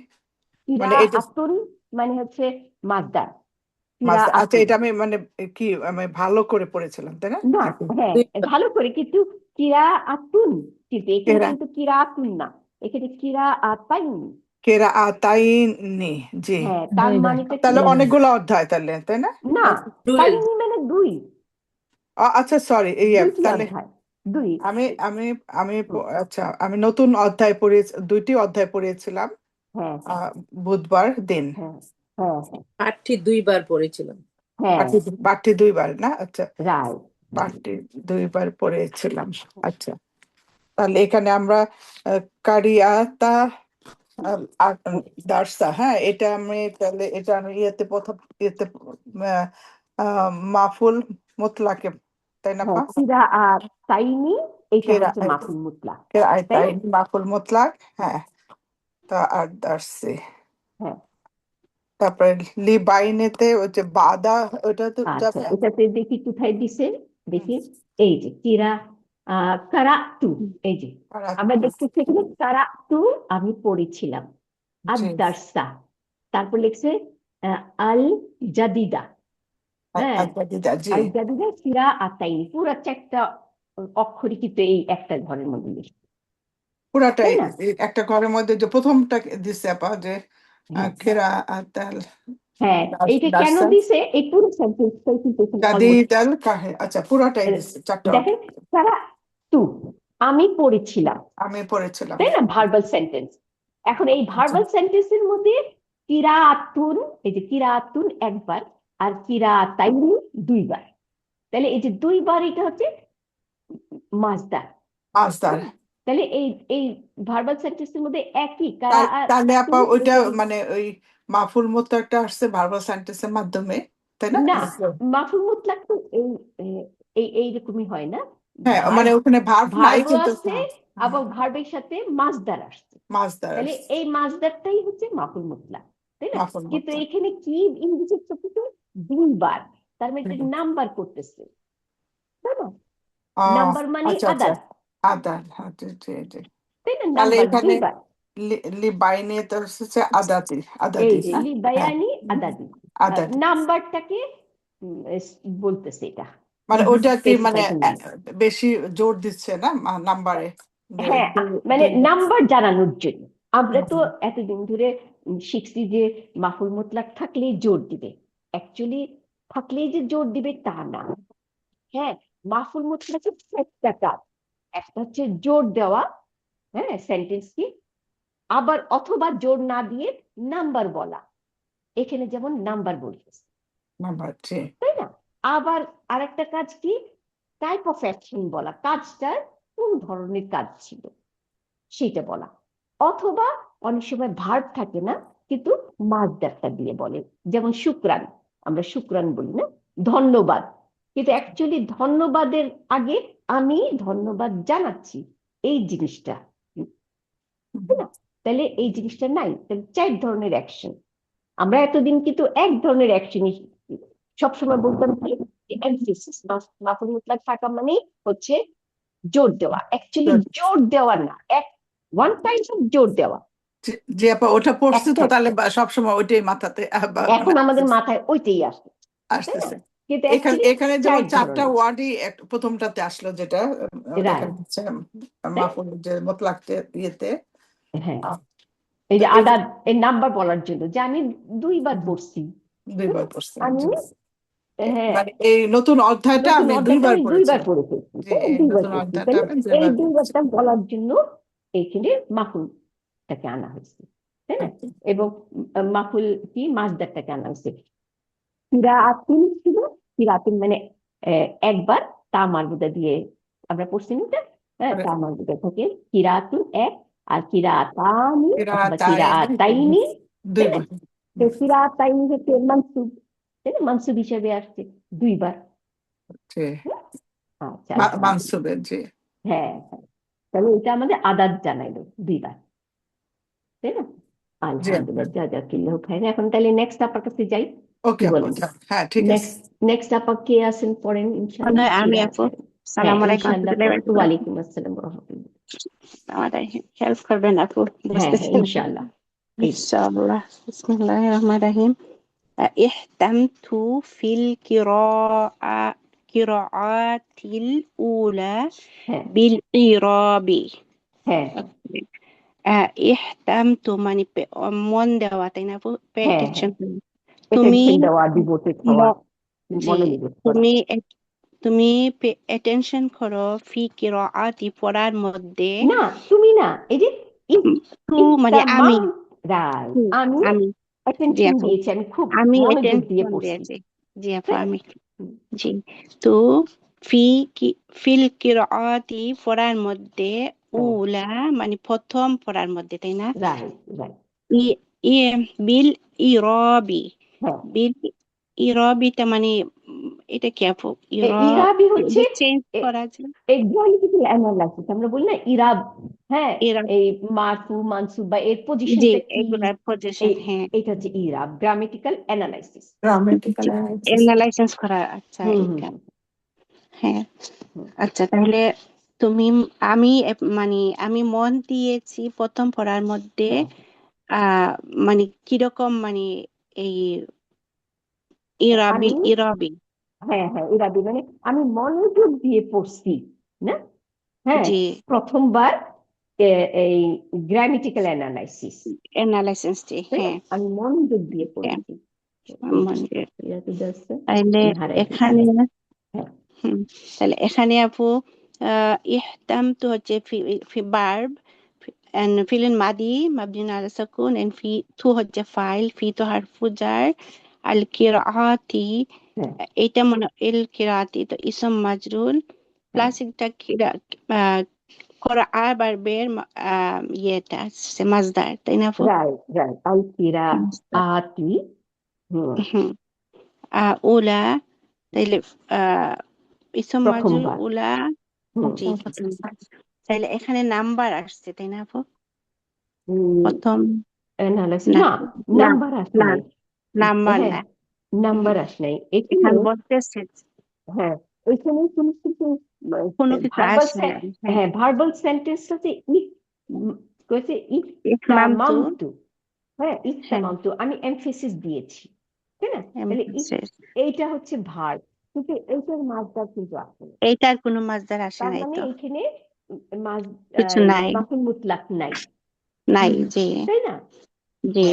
কিরা মানে এটা আতুন মানে হচ্ছে মাসদার কিরা মাঝে আচ্ছা আতুন এটা আমি মানে কি আমি ভালো করে পড়েছিলাম তাই না না নাকি হ্যাঁ দুইবার ভালো করে কিন্তু কিরা আতুন কিন্তু এখানে কেরা কিন্তু কিরা আতুন না এখানে কিরা আতাইনি কেরা আ তাইনি জি হ্যাঁ তার দুইবার মানেটা কি তাহলে জানেন অনেকগুলো অধ্যায় তাহলে তাই না না ডুয়েল তাইনি মানে দুই আচ্ছা সরি এই দুইটি তাহলে অধ্যায় দুই আমি আমি আমি হুম, আচ্ছা আমি নতুন অধ্যায় পড়ে দুইটি অধ্যায় পড়েছিলাম হ্যাঁ বুধবার দিন হ্যাঁ হ্যাঁ হ্যাঁ পাঠটি 2বার পড়েছিলাম হ্যাঁ পাঠটি পাঠটি দুইবার না আচ্ছা রাইট পাঠটি দুইবার পড়েছিলাম আচ্ছা তাহলে এখানে আমরা কারিয়াতা দার্সা হ্যাঁ এটা আমি তাহলে এটা আমি ইয়েতে প্রথম ইয়েতে আহ, মাফুল মুতলাকে তাই না হ্যাঁ পা কিরা আর তাইনি এইটা কেরা হচ্ছে মাফুল মুতলাক কেরা তাই তাই না মাফুল মুতলাক হ্যাঁ তা আর দার্সে হ্যাঁ তারপরে লিবাইনেতে ওই যে বাদা ওটা তো আচ্ছা এটাতে দেখি কোথায় দিছে দেখি এই যে কিরা কারাতু এই যে আমরা দেখতেছি এখানে কারাতু আমি পড়েছিলাম আদ-দারসা তারপর লিখছে আল জাদিদা হ্যাঁ জি আল জাদিদা কিরা আতাইনি পুরো চারটা অক্ষরই কিন্তু এই একটা ঘরের মধ্যে লিখছে পুরাটাই তাই না এই একটা ঘরের মধ্যে যে প্রথমটা দিছে আপা যে হ্যাঁ খেরা আতাল হ্যাঁ এইটা কেন দার্সা দিছে এই পুরো সেন্টেন্সটাই কিন্তু এখানে কাদি almost দাল কাহে আচ্ছা পুরাটাই দিছে চারটা দেখেন তারা তু আমি পড়েছিলাম আমি পড়েছিলাম তাই না ভার্বাল সেন্টেন্স এখন এই ভার্বাল সেন্টেন্সের মধ্যে কিরাআতুন এই যে কিরাআতুন একবার আর কিরাআতাইনি দুইবার তাহলে এই যে দুইবার এটা হচ্ছে মাজদার আজদার তাহলে এই এই ভার্বাল সেন্টেন্সের মধ্যে একই তাহলে আপা কারাআতুন ওইটা মানে ওই মাফুল মতো একটা আসছে ভার্বাল সেন্টেন্সের মাধ্যমে তাই না না মাফুল মুতলাক তো এই এইরকমই হয় না হ্যাঁ মানে ওখানে ভার্ব নাই ভার্বও কিন্তু আছে আবার ভার্বের সাথে মাজদার আসছে মাছদার তাহলে এই মাজদারটাই হচ্ছে মাফুল মুতলাক তাই না মাফুল কিন্তু মুতলাক। এখানে কি ইংরেজি চোখে দুইবার তার মানে এটা নাম্বার করতেছে তাই না নাম্বার মানে আচ্ছা আচ্ছা আদাদ আদান আচ্ছা জি জি তাই না তাহলে নাম্বার এখানে দুইবার লিবাইনে তো হচ্ছে আদাতি এই আদাতি যে হ্যাঁ লিবায়ানি আদাদি আদাতি নাম্বারটাকে বলতেছে এটা মানে ওইটা কি মানে স্পেসিফাই বেশি জোর দিচ্ছে না নাম্বারে হ্যাঁ মানে নাম্বার জানানোর জন্য আমরা তো এতদিন ধরে শিখছি যে মাফুল মুতলাক থাকলেই জোর দিবে অ্যাকচুয়ালি থাকলেই যে জোর দিবে তা না হ্যাঁ মাফুল মুতলাকের একটা কাজ একটা হচ্ছে জোর দেওয়া হ্যাঁ সেন্টেন্স কি আবার অথবা জোর না দিয়ে নাম্বার বলা এখানে যেমন নাম্বার বলতেছে নাম্বার জি তাই না আবার আরেকটা কাজ কি টাইপ অফ অ্যাকশন বলা কাজটার কোন ধরনের কাজ ছিল সেটা বলা অথবা অনেক সময় ভার্ব থাকে না কিন্তু মাজদারটা দিয়ে বলে যেমন শুকরান আমরা শুকরান বলি না ধন্যবাদ কিন্তু অ্যাকচুয়ালি ধন্যবাদের আগে আমি ধন্যবাদ জানাচ্ছি এই জিনিসটা তাই না তাহলে এই জিনিসটা নাই তাহলে 4 ধরনের অ্যাকশন আমরা এতদিন কিন্তু এক ধরনের অ্যাকশনই সবসময় বলতাম কি এমফেসিস মাফুল মুতলাক থাকা মানে হচ্ছে জোর দেওয়া অ্যাকচুয়ালি জোর দেওয়া না এক ওয়ান টাইপ অফ জোর দেওয়া যে আপা ওটা পড়ছে তো তাহলে সবসময় ওইটাই মাথাতে এখন আমাদের মাথায় ওইটাই আসে আসতেছে কিন্তু এখানে actually এখানে যেমন 4টা ধরনের। ওয়ার্ডই প্রথমটাতে আসলো যেটা Right. দেখা যাচ্ছে মাফুল যে মুতলাক ইয়েতে হ্যাঁ এই যে তো এই যে- আদাদ এই নাম্বার বলার জন্য যে আমি দুইবার পড়ছি দুইবার পড়ছে আমি হ্যাঁ মানে এই নতুন অধ্যায়টা নতুন আমি অধ্যায়টা দুইবার আমি পড়েছি দুইবার পড়ে ফেলছি যে এই দুইবার নতুন পড়ছি অধ্যায়টা তাহলে আমি এই দুইবার পড়েছি দুইবারটা বলার জন্য এখানে মাফুলটাকে আনা হয়েছে তাই না? এবং মাফুল কি মাজদারটাকে আনা হয়েছে। কিরাআতুন ছিল, কিরাআতুন মানে একবার তা মারবুদা দিয়ে আমরা পড়ছি না এটা? হ্যাঁ, তা মারবুদা থেকে কিরাআতুন এক, আর কিরাআতানি অথবা কিরাআতাইনি, তাই না? তো কিরাআতাইনি হচ্ছে মানসুব, তাই না? মানসুব হিসেবে আসছে দুইবার। আচ্ছা, মানসুবের, জি। হ্যাঁ, তাহলে এটা আমাদের আদাদ জানাইলো দুইবার, তাই না? আলহামদুলিল্লাহ, জাযাকাল্লাহু খাইরান। এখন তাহলে নেক্সট আপার কাছে যাই। ওকে, হ্যাঁ ঠিক আছে। নেক্সট আপা কে আছেন পড়েন ইনশাআল্লাহ। আমি আপু, সালাম আলাইকুম। ওয়ালাইকুম আসসালাম ওয়া রাহমাতুল্লাহ। আমাদের হেল্প করবেন আপু, বুঝতেছেন? ইনশাআল্লাহ। ইনশাআল্লাহ। বিসমিল্লাহির রহমানির রহিম। ইহতামতু ফিল কিরাআতিল উলা বিল ইরাবি। হ্যাঁ, ইহতামতু মানে মন দেওয়া, তাই না আপু? পে হ্যাঁ, অ্যাটেনশন। তুমি তুমি দেওয়া, ডিভোটেড হওয়া, মনোনিবেশ করা। তুমি পে অ্যাটেনশন করো ফি কিরাআতি পড়ার মধ্যে। না, তুমি না, এই যে টু মানে আমি, আমি অ্যাটেনশন দিয়েছি, আমি খুব আমি মনোযোগ দিয়ে attention পড়ছি। দিয়েছি। জি আপু, আমি জি। তো ফিল কিরাআতি পড়ার মধ্যে, উলা মানে প্রথম পড়ার মধ্যে, তাই না? রাইট। বিল ইরাবি। বিল ইরাবিটা মানে এটা কি আপু? ইরাবি হচ্ছে চেঞ্জ করা যায়। এক্সাম্পল অ্যানালাইসিস আমরা বলি না, ইরাব। হ্যাঁ, এই মারফু মানসুব বা এর পজিশনটা কি, এগুলার পজিশন, হ্যাঁ, এটা হচ্ছে ইরাব, গ্রামেটিক্যাল অ্যানালাইসিস। অ্যানালাইসিস করা। আচ্ছা, হ্যাঁ, আচ্ছা। তাহলে আমি মন দিয়েছি প্রথম পড়ার মধ্যে, মানে কিরকম, মানে এই ইরাবি। হ্যাঁ, ইরাবি মানে আমি মনোযোগ দিয়ে পড়ছি না? হ্যাঁ, প্রথমবার এই গ্রামেটিক্যাল অ্যানালাইসিস, হ্যাঁ, আমি মনোযোগ দিয়ে পড়ছি। তাহলে এখানে আপু ইহতামতু হচ্ছে ভার্ব, ফিল মাদি মাবনিউন আলা সাকুন, এন্ড তু হচ্ছে ফাইল, ফি তো হারফু জার, আল কিরাআতি এটা মানে এল কিরাআতি তো ইসম মাজরুর, প্লাস এটা কিরাআ ভার্বের ইয়েটা আছে মাজদার, তাই না আপু? রাইট, আল কিরাআতি। উলা, তাইলে ইসম মাজরুর উলা। জি, তাইলে এখানে নাম্বার আসছে, তাই না আপু? প্রথম নাম্বার আসে নাই, নাম্বার আসে নাই এখানে বলতেছে। হ্যাঁ, ওইখানে কোনো কিছু আসে নাই। হ্যাঁ, ভার্বাল সেন্টেন্সটাতে ইহতামামতু। হ্যাঁ, ইহতামামতু আমি এমফেসিস দিয়েছি, তাই না? তাহলে এইটা হচ্ছে ভার্ব, কিন্তু এইটার মাজদার কিন্তু আসে না। এইটার কোনো মাজদার আসে তার নাই, মানে তো এখানে কিছু নাই, মাফুল মুতলাক নাই, জি, তাই না? জি।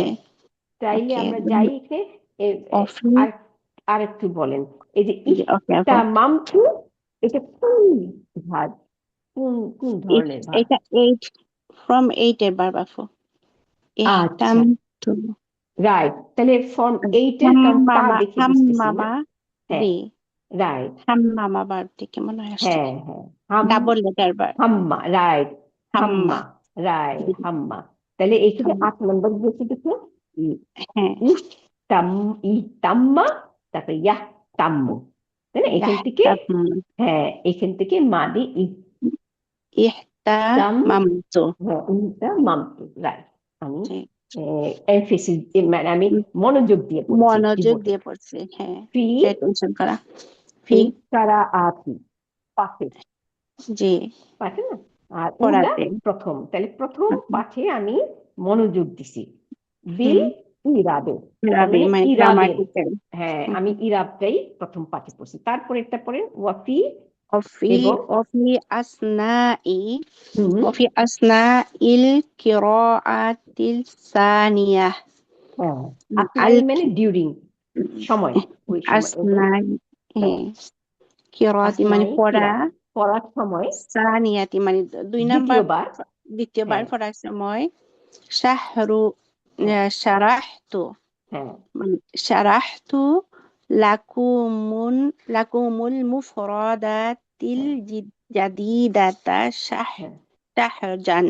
তাইলে আমরা যাই এখানে আর একটু বলেন, এই যে ইহতামামতু, এটা কোন ভার্ব, কোন ধরনের ভার্ব? এটা ফ্রম এর ভার্ব আপু। ইহতামতু, রাইট। তাহলে ফর্ম 8 এর তা দেখে বুঝতেছি না। রাইট, হাম্মামা ভার্বটি কেমন হয় আসছে? হ্যাঁ, ডাবল লেটার ভার্ব, হাম্মা। রাইট, হাম্মা। তাহলে এখানে 8 নম্বর বলতে দেখো, ইহতাম্মা, তারপরে ইয়াহতাম্মু, তাই না? এখান থেকে মাদি ইহতামামতু। ইহতামামতু, রাইট। আমি এমফেসিস, মানে আমি মনোযোগ দিয়ে পড়ছি, হ্যাঁ, ফি টেনশন করা, কিরাআতি পাঠে, জি, পাঠে না? আর উলা প্রথম, তাহলে প্রথম পাঠে আমি মনোযোগ দিছি। বিল ইরাবে, হ্যাঁ, আমি ইরাবটাই প্রথম পাঠে পড়ছি। তারপরে এটা পড়েন ওয়াফি আসনাইল কিরাআতিল সানিয়া। মানে ডিউরিং, সময়, ওই সময়। কিরাআতি মানে পড়ার সময়, সানিয়াতি মানে দ্বিতীয়বার পড়ার সময়। শাহরু শারাহতু হ্যাঁ মানে শারাহতু লাকুমুল মুফরাদাতিল জাদিদাতা হ্যাঁ শাহরান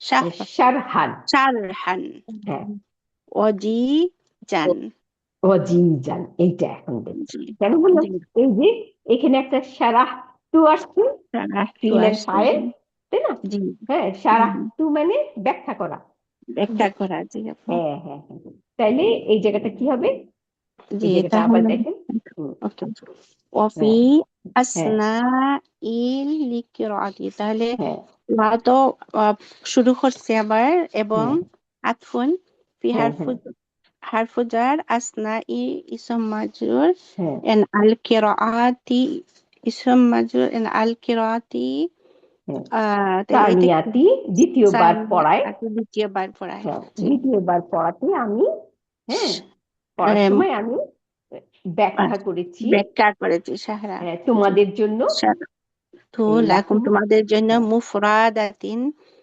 শারহান শারহান হ্যাঁ ওয়াজিজান ওয়াজিজান এইটা এখন দেখি জি কেন বললাম জি এই যে এখানে একটা সারাহ টু আসছে শারাহতু ফিল এন্ড আসছে ফাইল তাই না জি হ্যাঁ সারাহ টু মানে ব্যাখ্যা করা ব্যাখ্যা করা জি আপু হ্যাঁ হ্যাঁ হ্যাঁ তাইলে এই জায়গাটা কি হবে এই জি জায়গাটা আবার তাহলে দেখেন ওকে ওয়াফি হ্যাঁ আসনা ইল লিকিরাতি তাহলে হ্যাঁ ওরা তো শুরু করছে আবার এবং হ্যাঁ আতফুন ফি হ্যাঁ হারফুজার আসনা ইসম মাজরুর হ্যাঁ এন আল কিরাআতি ইসম মাজরুর এন আল কিরাআতি তাহলে এটা কি সানিয়াতি দ্বিতীয়বার পড়ায় দ্বিতীয়বার পড়ায় হ্যাঁ জি দ্বিতীয়বার পড়াতে আমি হ্যাঁ পড়ার এম, সময় আমি ব্যাখ্যা করেছি ব্যাখ্যা করেছি সাহরা হ্যাঁ জি তোমাদের জন্য তো এই লাকুম লাকুম তোমাদের জন্য হ্যাঁ মুফরাদাতিন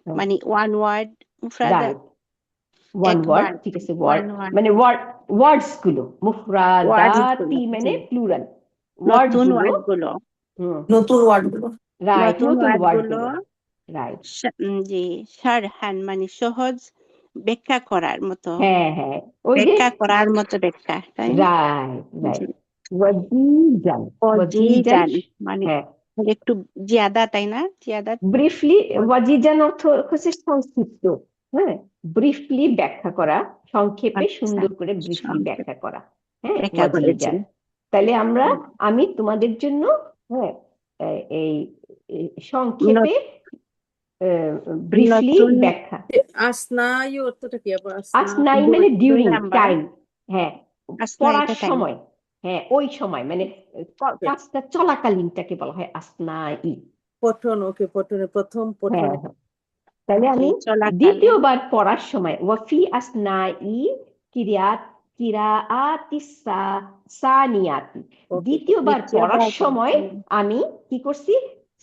হ্যাঁ মানে ওয়ান ওয়ার্ড মুফরাদাত রাইট ওয়ান ওয়ার্ড ওয়ার্ড ঠিক আছে ওয়ান ওয়ার্ড ওয়ার্ড মানে ওয়ার্ডস গুলো ওয়ার্ডস গুলো মুফরাদাতি মানে জি প্লুরাল ওয়ার্ড নতুন গুলো ওয়ার্ড গুলো নতুন ওয়ার্ড গুলো রাইট নতুন নতুন ওয়ার্ড ওয়ার্ড গুলো গুলো রাইট জি শারহান মানে সহজ ব্যাখ্যা করার মতো হ্যাঁ হ্যাঁ ওই যে ব্যাখ্যা করার মতো ব্যাখ্যা তাই না রাইট জি রাইট ওয়াজিজান ওয়াজিজান ওয়াজিজান মানে হ্যাঁ একটু জিয়াদা তাই না জিয়াদা ব্রিফলি ওয়াজিজান অর্থ হচ্ছে সংক্ষিপ্ত হ্যাঁ ব্রিফলি ব্যাখ্যা করা সংক্ষেপে আচ্ছা সুন্দর করে ব্রিফলি সংক্ষেপ ব্যাখ্যা করা হ্যাঁ ব্যাখ্যা করেছি ওয়াজিজান তাহলে আমি তোমাদের জন্য হ্যাঁ এই সংক্ষেপে ব্রিফলি নতুন ব্যাখ্যা আসনাই অর্থটা কি আবার আসনাই মানে দুই ডিউরিং নাম্বার টাইম হ্যাঁ আসনা পড়ার এটা টাইম সময় হ্যাঁ ওই সময় মানে কাজটা চলাকালীনটাকে বলা হয় আসনাই পঠন ওকে পঠনে প্রথম হ্যাঁ পঠনে হ্যাঁ তাহলে আমি চলাকালীন দ্বিতীয়বার পড়ার সময় ওয়াফি আসনাই কিরাআতিস সানিয়াতি ওকে দ্বিতীয়বার পড়ার সময় আমি কি করছি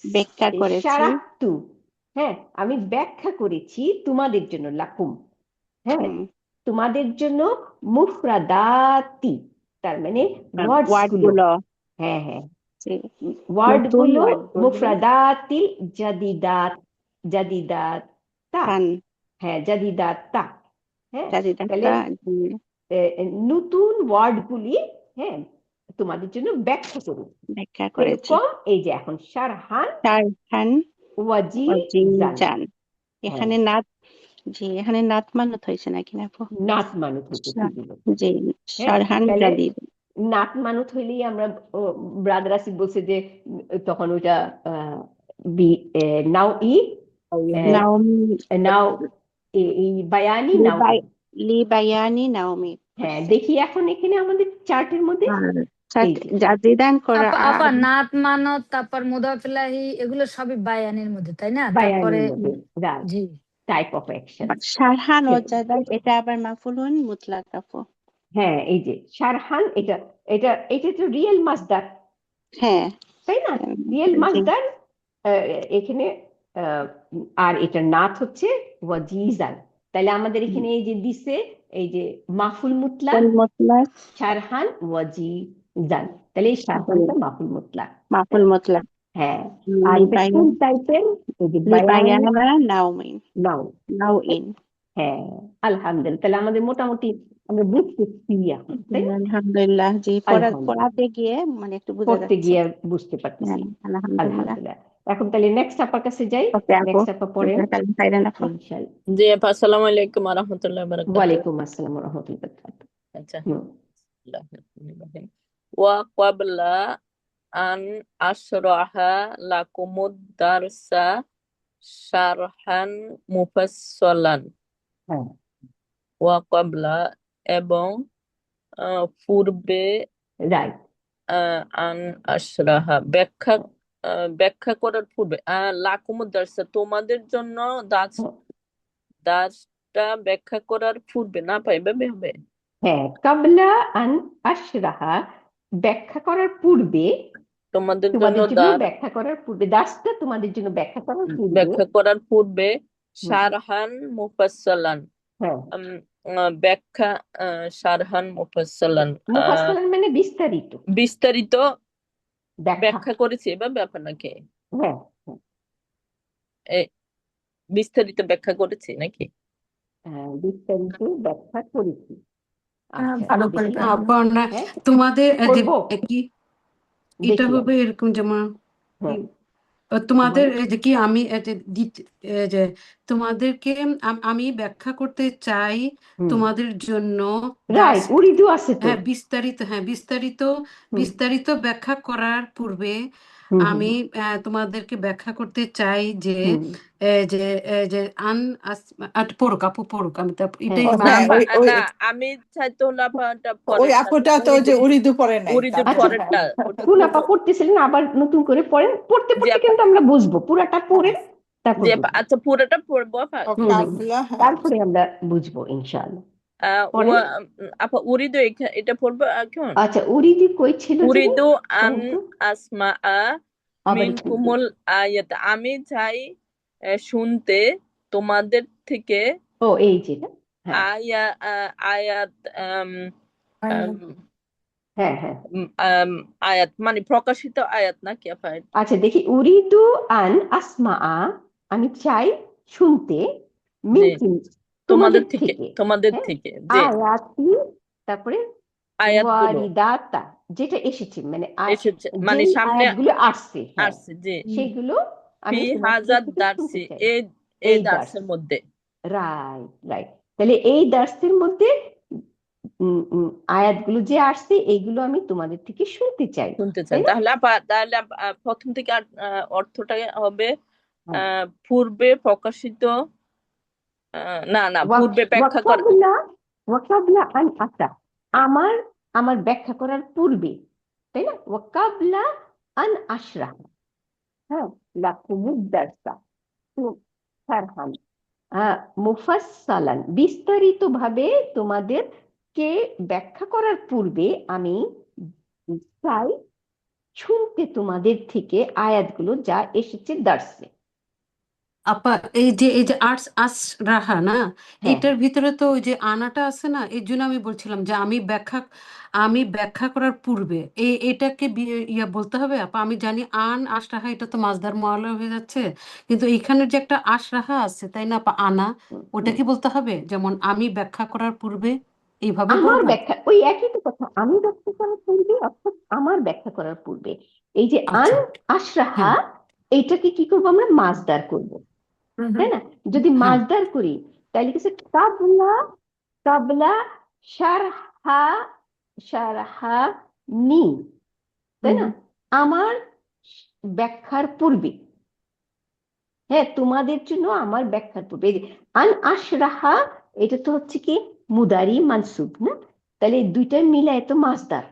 ব্যাখ্যা করেছি শারাহতু হ্যাঁ আমি ব্যাখ্যা করেছি তোমাদের জন্য লাকুম হ্যাঁ তোমাদের জন্য মুফরাদাতি তার মানে ওয়ার্ডস ওয়ার্ড গুলো গুলো হ্যাঁ হ্যাঁ জি, ওয়ার্ড নতুন গুলো ওয়ার্ড গুলো মুফরাদাতিল জাদিদাত কান হ্যাঁ জাদিদাতা হ্যাঁ জাদিদাতা তাহলে নতুন ওয়ার্ড গুলি হ্যাঁ তোমাদের জন্য ব্যাখ্যা করুন ব্যাখ্যা করেছি এরকম এই যে এখন শারহান শারহান ওয়াজিজান জান এখানে নাত জি এখানে নাত মানত হয়েছে নাকি না আপু নাত মানুষ হচ্ছে জি শারহান তাহলে জাদিদ নাত মানুষ হইলেই আমরা ব্রাদার আসিফ বলছে যে তখন ওইটা নাও নাও এই বায়ানি নাও লি বায়ানি নাওমি হ্যাঁ দেখি এখন এখানে আমাদের চার্টের মধ্যে এই যে। জাদিদান করা আপা নাত মানত তারপর মুদাফিলাহি এগুলো সবই বায়ানের মধ্যে তাই না তারপরে বায়ানির মধ্যে জি টাইপ অফ অ্যাকশন শারহান ও জাদান এটা আবার মাফুলুন মুতলাক আপু হ্যাঁ এই যে শারহান এটা তো রিয়েল মাসদার হ্যাঁ তাই না রিয়েল জি। মাসদার এখানে আর এটা নাত হচ্ছে ওয়াজিজান তাহলে আমাদের এখানে এই যে দিছে এই যে মাফুল মুতলাক মুতলাক শারহান ওয়াজিজান তাহলে এই শারহানটা মাফুল মুতলাক মাফুল মুতলাক হ্যাঁ আর এটা কোন টাইপের এই যে বায়ান নাওমিন নাও নাওইন হ্যাঁ আলহামদুলিল্লাহ তাহলে আমাদের মোটামুটি আমরা বুঝতেছি এখন তাই না আলহামদুলিল্লাহ জি আলহামদুলিল্লাহ। পড়াতে গিয়ে মানে একটু বোঝা পড়তে যাচ্ছে গিয়ে বুঝতে পারতেছি হ্যাঁ, আলহামদুলিল্লাহ আলহামদুলিল্লাহ এখন তাহলে নেক্সট আপার কাছে যাই ওকে আপু নেক্সট আপা পড়েন খাইরেন আপু ইনশাআল্লাহ জি আপা আসসালামু আলাইকুম ওয়া রাহমাতুল্লাহি ওয়া বারাকাতুহু ওয়ালাইকুম আসসালাম ওয়া রাহমাতুল্লাহি ওয়া বারাকাতুহু আচ্ছা হুম, ওয়া ক্বাবলা আন আশরাহা লাকুমুদ দারসা শারহান মুফাসসালান হ্যাঁ ওয়া ক্বাবলা এবং পূর্বে রাইট আন আশরাহা ব্যাখ্যা করার পূর্বে লাকুমুদ দারসা তোমাদের জন্য দাসটা ব্যাখ্যা করার পূর্বে না পাই এভাবে হবে হ্যাঁ কাবলা আন আশরাহা ব্যাখ্যা করার পূর্বে তোমাদের জন্য তোমাদের জন্য ব্যাখ্যা করার পূর্বে দাসটা তোমাদের জন্য ব্যাখ্যা করার পূর্বে ব্যাখ্যা করার পূর্বে শারহান মুফাসসালান হ্যাঁ ব্যাখ্যা শারহান মুফাসসালান মুফাসসালান মানে বিস্তারিত বিস্তারিত ব্যাখ্যা। ব্যাখ্যা করেছে এভাবে আপনাকে হ্যাঁ হ্যাঁ, বিস্তারিত ব্যাখ্যা করেছে নাকি? বিস্তারিত ব্যাখ্যা করেছি। আচ্ছা ভালো করে দেখি, ব্যাখ্যা। আপা না হ্যাঁ তোমাদের যে করবো, কি এটা দেখি হবে আমি। এরকম যেমন হ্যাঁ তোমাদের বলো। এই যে কি আমি এই যে এই যে তোমাদেরকে আমি ব্যাখ্যা করতে চাই তোমাদের জন্য রাইট, জাস্ট উর্দু আছে তো। বিস্তারিত হুম বিস্তারিত ব্যাখ্যা করার পূর্বে হুম হুম আমি তোমাদেরকে ব্যাখ্যা করতে চাই যে হুম, যে যে পড়ুক আপু পড়ুক আমি হ্যাঁ এটাই হ্যাঁ আমি ওই না আমি চাইতো না ওই পরেরটা আপুটা তো যে উর্দু পড়ে নাই, উর্দু আচ্ছা পরেরটা ওটা কোন আপা পড়বো। পড়তেছিলেন, আবার নতুন করে পড়েন, পড়তে যে পড়তে আপা কিন্তু আমরা বুঝবো, পুরাটা পড়েন তারপর যে বুঝবো, আচ্ছা পুরোটা পড়বো আপা। কাবলা, হ্যাঁ তারপরে আমরা বুঝবো ইনশাআল্লাহ। পড়েন। আপা উরিদু এটা পড়বো এখন। আচ্ছা উরিদি কই ছিল যেন, উরিদু আন বলতো আসমা আবার একটু মিনকুমুল আয়াত, আমি চাই শুনতে তোমাদের থেকে ও এই যে না, হ্যাঁ আয়াত হ্যাঁ হ্যাঁ, আয়াত মানে প্রকাশিত আয়াত নাকি আপা? আচ্ছা দেখি, উরিদু আন আসমা, আমি চাই শুনতে, জি মিনকুম তোমাদের তোমাদের থেকে থেকে, তোমাদের হ্যাঁ থেকে যে আয়াতি, তারপরে আয়াতগুলো ওয়ারিদাতা যেটা এসেছে, মানে এসেছে মানে যেই সামনে আয়াতগুলো আসছে, হ্যাঁ আসছে যে সেগুলো ফি আমি তোমাদের হাজার থেকে শুনতে দার্সি চাই। এই এই দার্স, দার্সের মধ্যে রাইট রাইট, তাহলে এই দার্সের মধ্যে আয়াতগুলো যে আসছে এইগুলো আমি তোমাদের থেকে শুনতে চাই, শুনতে চান। তাই না? তাহলে প্রথম থেকে অর্থটা হবে হ্যাঁ। পূর্বে প্রকাশিত, না পূর্বে ব্যাখ্যা করা। ওয়াকাবলা আন আতা, আমার আমার ব্যাখ্যা করার পূর্বে, তাই না? ওয়াকাবলা আন আশরাহ, হ্যাঁ লাকুমুদ দারসা শারহান মুফাসসালান, বিস্তারিত ভাবে তোমাদেরকে ব্যাখ্যা করার পূর্বে আমি চাই শুনতে তোমাদের থেকে আয়াতগুলো যা এসেছে দার্সে। আপা এই যে আর্টস আস রাহা না হ্যাঁ এটার ভিতরে তো ওই যে আনাটা আছে না, এর জন্য আমি বলছিলাম যে আমি ব্যাখ্যা করার পূর্বে এটাকে ইয়া বলতে হবে আপা। আমি জানি আস রাহা এটা তো মাসদার মুআল্লাল হয়ে যাচ্ছে, কিন্তু এইখানের যে একটা আস রাহা আছে তাই না আপা, আনা ওটা কি বলতে হবে যেমন আমি ব্যাখ্যা করার পূর্বে এইভাবে আমার বলবো? ব্যাখ্যা ওই একই তো কথা, আমি ব্যাখ্যা করার পূর্বে অর্থাৎ আমার ব্যাখ্যা করার পূর্বে এই যে আন আচ্ছা আশরাহা, হ্যাঁ এইটাকে কি করবো আমরা মাজদার করব, তাই না? যদি হ্যাঁ মাজদার করি তাহলে কিছু কাবলা, কাবলা শারহা, শারহা নি, তাই না? আমার ব্যাখ্যার পূর্বে, হ্যাঁ তোমাদের জন্য আমার ব্যাখ্যার পূর্বে, এই যে আন আশরাহা, এটা তো হচ্ছে কি মুদারি মানসুব না, তাহলে এই দুইটা মিলায় তো মাজদার,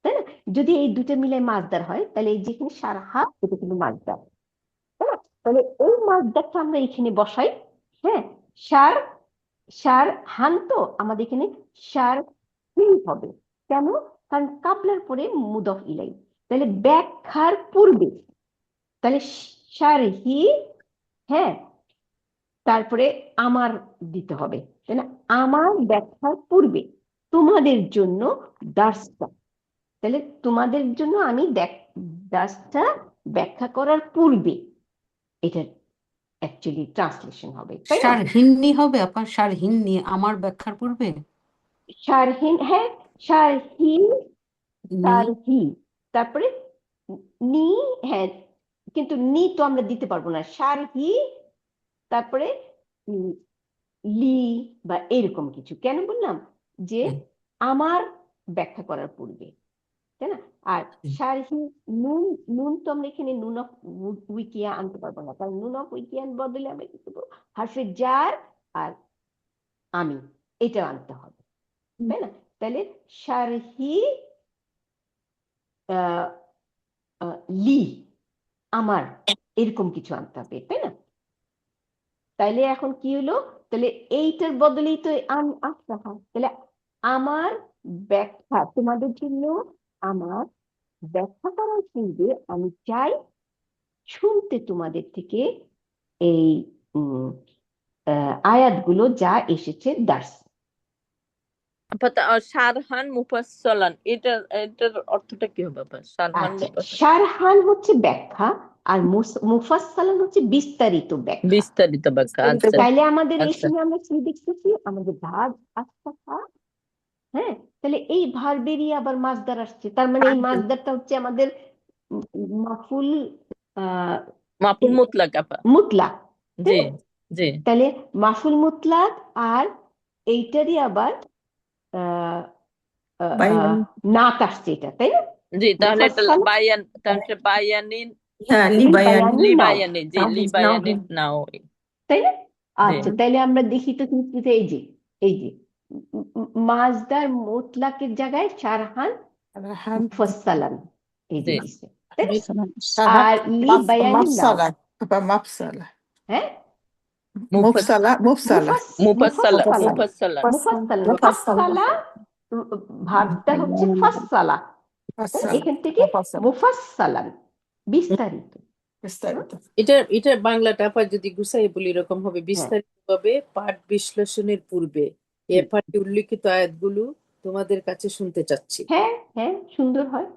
তাই না? যদি এই দুইটা মিলায় মাজদার হয় তাহলে এই যেখানে সারহা এটা কিন্তু মাজদার, তাই না? তাহলে এই মাজদারটা আমরা এখানে বসাই, হ্যাঁ সার, সার হান তো আমাদের এখানে সার হি হবে, কেন? কারণ কাবলার পরে মুদফ ইলাই, তাহলে ব্যাখ্যার পূর্বে, তাহলে সার হি, হ্যাঁ তারপরে আমার দিতে হবে, তাই না? আমার ব্যাখ্যার পূর্বে তোমাদের জন্য দার্সটা, তাহলে তোমাদের জন্য আমি দার্সটা ব্যাখ্যা করার পূর্বে, এটা অ্যাকচুয়ালি ট্রান্সলেশন হবে, তাই না? সারহিন্নি হবে আপা, সারহিন্নি আমার ব্যাখ্যার পূর্বে শারহিন, হ্যাঁ শারহিন, নি শারহি, তারপরে নি, হ্যাঁ কিন্তু নি তো আমরা দিতে পারবো না, শারহি, তারপরে লি বা এরকম কিছু, কেন বললাম যে আমার ব্যাখ্যা করার পূর্বে, তাই না? আর শারহি নুন, নুন তো আমরা এখানে নুন অফ উইকিয়া আনতে পারবো না, কারণ নুন অফ উইকিয়ার বদলে আমরা কি করবো, হারফে জার আর আমি, এটা আনতে হবে, তাই না? তাহলে শারহি লি, আমার, এরকম কিছু আনতে হবে, তাই না? তাইলে এখন কি হলো, তাহলে এইটার বদলেই তো আসতে হয়, তাহলে আমার ব্যাখ্যা তোমাদের জন্য, আমার ব্যাখ্যা করার পূর্বে আমি চাই শুনতে তোমাদের থেকে এই আয়াতগুলো যা এসেছে দার্স। আপা শারহান মুফাসসালান এটার অর্থটা কি হবে আপা? শারহান আচ্ছা, মুফাসসাল শারহান হচ্ছে ব্যাখ্যা, আর মুফাসসালান হচ্ছে বিস্তারিত ব্যাখ্যা। বিস্তারিত ব্যাখ্যা। আচ্ছা তাইলে আমাদের এই আচ্ছা সময় আমরা কি দেখতেছি, আমাদের ভার্ব আসছে, হ্যাঁ, তাহলে এই ভার্বেরই আবার মাসদার আসছে, তার মানে এই মাসদারটা হচ্ছে আমাদের মাফুল মাফুল মুতলাক আপা। মুতলাক, জি জি তাহলে মাফুল মুতলাক, আর এইটারই আবার আহ, আহ, বায়ান। নাত আসছে এটা, তাই না? জি, তাহলে এটা মুফাসসাল, বায়ান, তাহলে বায়ানিন হ্যাঁ, লিবায়ানি নাও, লিবায়ানি, জি নাও, লিবায়ানি নাও। তাই না? জি আচ্ছা, তাইলে আমরা দেখি তো কিন্তু এই যে মাজদার মুতলাকের জায়গায় শারহান মুফাসসালান এই যে জি দিছে, তাই না? আর লিবায়ানি নাও, মাফসালা আপা, মাফসালা, হ্যাঁ, মুফসালা, মুফসালা, মুফাসসালা মুফাসসালান, মুফাসসালান মুফাসসালান, ফাসসালা ভার্বটা হচ্ছে ফাসসালা, তাই না? ফাসসালা, এখান থেকে মুফাসসালা, মুফাসসালান বিস্তারিত। বিস্তারিত। এটা বাংলাটা আপা যদি গুছাই বলি এরকম হবে, বিস্তারিত ভাবে পাঠ বিশ্লেষণের পূর্বে এ পাঠে উল্লিখিত আয়াতগুলো তোমাদের কাছে শুনতে চাচ্ছি। হ্যাঁ হ্যাঁ, সুন্দর হয়,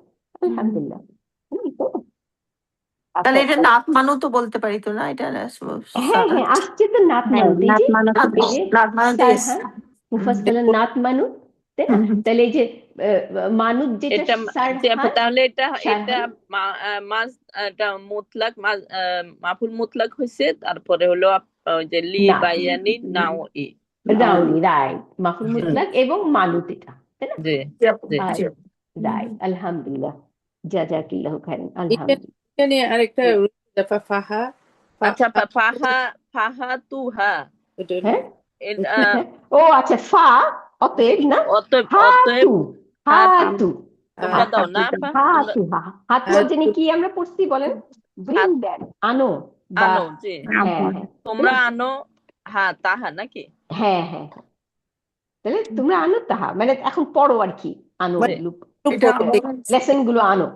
আলহামদুলিল্লাহ। তাহলে এটা নাত মানু তো বলতে পারি তো না, এটা হ্যাঁ হ্যাঁ, আসছে তো নাত মানু, এই যে নাত মানু শারহান মুফাসসালান নাত মানু, তাই না? তাহলে এই যে মানুষ যেটা এটা জি আপা, শারহান, তাহলে এটা শারহান এটা মুতলাক মাফুল মুতলাক হয়েছে, তারপরে হলো ওই যে লি না বায়ানি নাও ই। রাউনি রাইট, মাফুল মুতলাক এবং মানুত এটা, তাই না? জি জি রাইট, আলহামদুলিল্লাহ, জাযাকিল্লাহু খাইরান, আলহামদুলিল্লাহ। এখানে আরেকটা দফা ফাহা আচ্ছা আপা, ফাহা তুহা, এটা হলো হ্যাঁ, এটা ও আচ্ছা, ফা অতএব না, অতএব হাতু হাতু হাতু তোমরা দাও না আপা? হাতু হাতু জানি কি আমরা পড়ছি বলেন, ব্রিং দ্যাট, আনো বা আনো, জি হ্যাঁ হ্যাঁ তোমরা আনো, হ্যাঁ তাহা নাকি? হ্যাঁ হ্যাঁ, তাহলে তোমরা আনো তাহা, মানে এখন পড়ো আর কি, আনো লেসন গুলো আনো,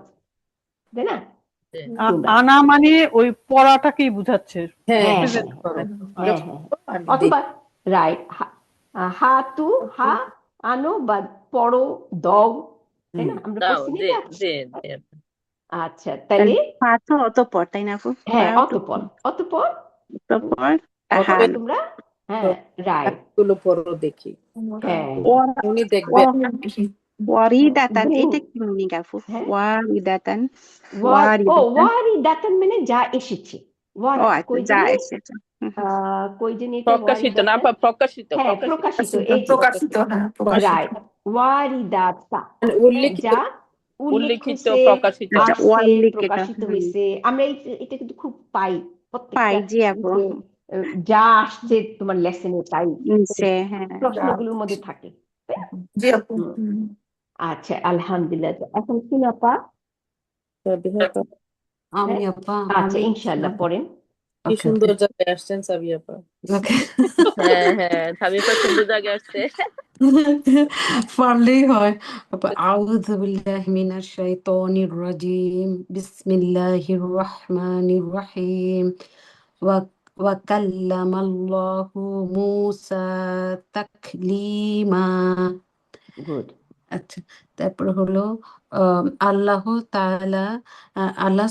তাই না? আনা মানে ওই পড়াটাকেই বুঝাচ্ছে। হ্যাঁ হ্যাঁ present করো। হ্যাঁ হ্যাঁ, অথবা রাইট, হাতু হা আনো বা পড়ো দাও, তাই না? আমরা দাও, পড়ছি জি না? জি জি। আচ্ছা, তাহলে তো অতঃপর, তাই না আপু? হ্যাঁ, অতঃপর অতঃপর অতঃপর অতঃপর তোমরা, হ্যাঁ রাইট, গুলো পড়ো দেখি, হ্যাঁ উনি দেখবেন। ওয়ারিদাতান, Bring, এটা কি মিনিং আপু? হ্যাঁ, ওয়ারিদাতান, ওয়ারিদাতান মানে যা এসেছে, ও আচ্ছা, কই যা জানি এসেছে। কই জানি এটা প্রকাশিত না আপা, প্রকাশিত হ্যাঁ প্রকাশিত, এই যে প্রকাশিত, হ্যাঁ প্রকাশিত। রাইট, ওয়ারিদাতা উল্লেখিত যা উল্লেখ উল্লিখিত, হয়েছে, প্রকাশিত। আচ্ছা, আসছে, উল্লিখিত, প্রকাশিত হয়েছে। আমরা এটা কিন্তু খুব পাই পাই, প্রত্যেকটা জি আপু। যা আসছে তোমার লেসনে, তাই হ্যাঁ, প্রশ্নগুলোর মধ্যে থাকে, তাই না? জি আপু। আচ্ছা, আলহামদুলিল্লাহ। এখন সিনাপা, আমি আপা, আচ্ছা আমি ইনশাআল্লাহ পড়েন। কি সুন্দর জায়গায় আসছেন সাবিয়া আপা। হ্যাঁ হ্যাঁ, সাবিয়া সুন্দর জায়গায় আসছে। পারলেই হয়। আউযু বিল্লাহি মিনাশ শাইতানির রাজিম, বিসমিল্লাহির রহমানির রহিম। ওয়া কাল্লামাল্লাহু মূসা তাকলিমা। গুড, আচ্ছা, তারপর হলো আল্লাহ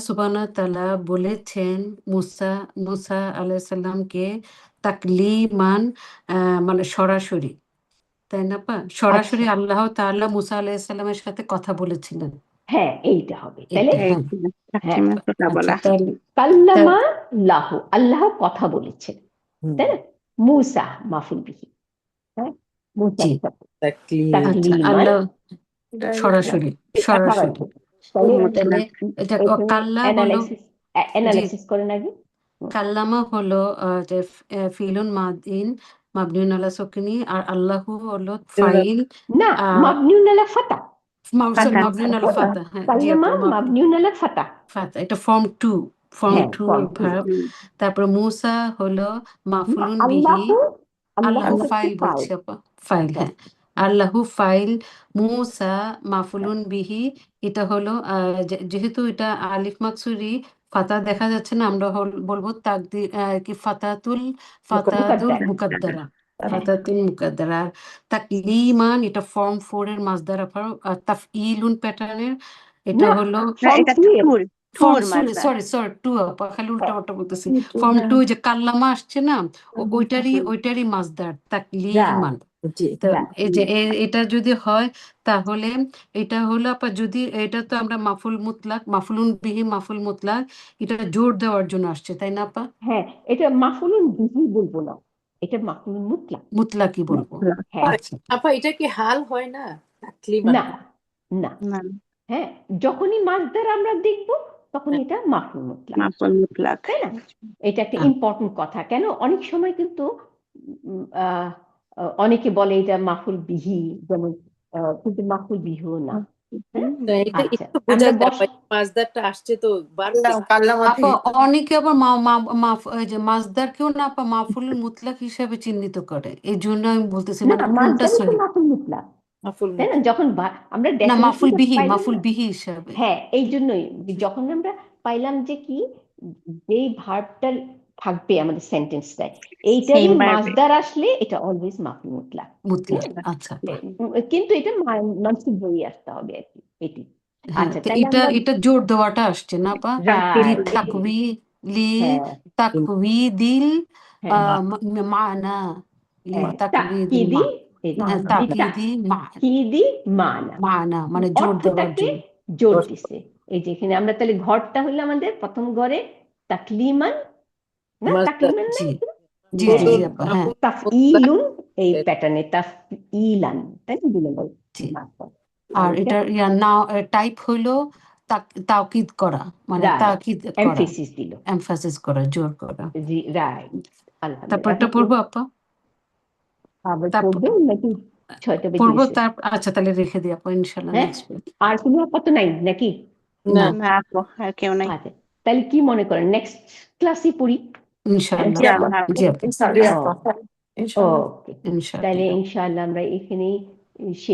সুবহানাহু ওয়া তাআলা বলেছেন মুসা আলাইহিস সালামকে তাকলিমান, মানে সরাসরি, তাই না পা? সরাসরি আচ্ছা, আল্লাহ তাআলা মুসা আলাইহিস সালামের সাথে কথা বলেছিলেন। হ্যাঁ এইটা হবে তাহলে। এটা হ্যাঁ, তাকলিমা কথা আচ্ছা, বলা। তাহলে কাল্লামা লাহু, আল্লাহ কথা বলেছেন, তাই না? মুসা মাফুল বিহি, হ্যাঁ, মুসা জি, আচ্ছা, তাকলিমান, আল্লাহ সরাসরি সরাসরি তাহলে এটা কাল্লা হলো, অ্যানালাইসিস করেন আগে। কাল্লামা হলো যে ফিলুন মাদিন মাবনিউন আলা সুকুনি, আর আল্লাহু হলো ফাইল, না, মাবনিউন আলা ফাতা, সরি মাবনিউন আলা ফাতা, হ্যাঁ জি কাল্লামা আপু, মাবনিউন আলা ফাতা, ফাতা এটা ফর্ম 2, ফর্ম হ্যাঁ 2 form 2। ভার্ব। তারপর মুসা হলো মাফুলুন বিহি, আল্লাহু, আল্লাহু হচ্ছে ফাইল বলছি আপা, ফাইল, হ্যাঁ আল্লাহু ফাইল, মুসা মাফুলুন বিহি। এটা হলো যেহেতু এটা আলিফ মাকসুরি ফাতা দেখা যাচ্ছে না, আমরা বলবো তাকদির কি ফাতাতুল মুকাদ্দারা মুকাদ্দারা, হ্যাঁ ফাতাতুল মুকাদ্দারা। আর তাকলিমান এটা ফর্ম 4 এর মাসদার। আর তাফইলুন প্যাটার্নের এটা না হলো না, ফর্ম এটা 2 এর টুর ফর্ম টুর মাসদার। সরি টু আপা, খালি উল্টা হ্যাঁ পাল্টা বলতেছি। টু, ফর্ম হ্যাঁ। 2 যে কাল্লামা আসছে না, ওইটারই মাসদার রাইট তাকলিমান। জি তো রাইট এই যে এটা যদি হয় তাহলে এটা হলো আপা, যদি এটা তো আমরা মাফুল মুতলাক, মাফুলুন বিহি মাফুল মুতলাক, এটা জোর দেওয়ার জন্য আসছে, তাই না আপা? হ্যাঁ এটা মাফুলুন বিহি বলবো না, এটা মাফুলুন মুতলাক। মুতলাকি বলবো। হ্যাঁ আচ্ছা আপা এটা কি হাল হয় না তাকলিমান? না না না, হ্যাঁ যখনই মাসদার আমরা দেখব তখন এটা মাফুল মুতলাক, মাফুল মুতলাক। তাই না? এটা একটা হ্যাঁ। ইম্পর্টেন্ট কথা। কেন অনেক সময় কিন্তু অনেকে বলে এটা মাফুল বিহি, যেমন কিন্তু মাফুল বিহিও না। হ্যাঁ না, এটা আচ্ছা একটু বোঝা আমরা যায় আপা, এই মাছদারটা আসছে তো বাড়তে। কাল্লামা আপা থেকে অনেকে আবার এই যে মাসদারকেও না আপা মাফুলুল মুতলাক হিসাবে চিহ্নিত করে, এই জন্য আমি বলতেছি না মানে কোনটা মাসদারই তো সহি। মাফুল মুতলাক, মাফুল তাই না? যখন আমরা না ডেফিনেশনটা মাফুল পাইলাম না, বিহি হিসাবে। হ্যাঁ এই জন্যই যখন আমরা পাইলাম যে কি যেই ভার্বটা থাকবে আমাদের সেন্টেন্সটায় এইটারই Same verb. মাসদার আসলে এটা অলওয়েজ মাফুল মুতলাক। মুতলাক, আচ্ছা আপা। কিন্তু এটা মানসুব বই আসতে হবে আর কি, এটি। হ্যাঁ, আচ্ছা তো তাইলে এটা আমরা এটা জোর দেওয়াটা আসছে না আপা? লি রাইট তাকবি লি হ্যাঁ তাকবিদিল হ্যাঁ মানা, লি হ্যাঁ তাকবিদিল তাকিদি তাকিদি তাকিদি মানা মানা মানে জোর দেওয়ার অর্থটাকে জন্য। জোর দিছে। এই যে এখানে আমরা তাহলে ঘরটা হইলো আমাদের প্রথম ঘরে তাকলিমান, না মাছদার। তাকলিমান না জি একটু? জি হ্যাঁ জি আপা, হ্যাঁ তাফইলুন এই প্যাটার্নে তাফইলান, তাই না? দুই নম্বর জি। মাত্রা। আর এটা এটা না টাইপ হইলো তাকিদ করা, মানে রাইট তাকিদ করা, এমফেসিস দিল, এমফাসিস করা, জোর করা। জি রাইট। তারপর এটা আলহামদুলিল্লাহ পড়বো আপা, আবার তারপর পড়বে নাকি? 6টা বেজে পড়বো গেছে। তার আচ্ছা তাহলে রেখে দিই আপা, ইনশাল্লাহ হ্যাঁ নেক্সট উইক। আর কোনো আপাতত নাই নাকি? না না না আপু, আর কেউ নাই। আচ্ছা তাহলে কি মনে করেন নেক্সট ক্লাসে পড়ি? ইনশাল্লাহ। ইনশাআল্লাহ। জি আপা, ইনশাআল্লাহ ওকে ইনশাআল্লাহ। তাহলে ইনশাল্লাহ। ইনশাআল্লাহ আমরা এখানেই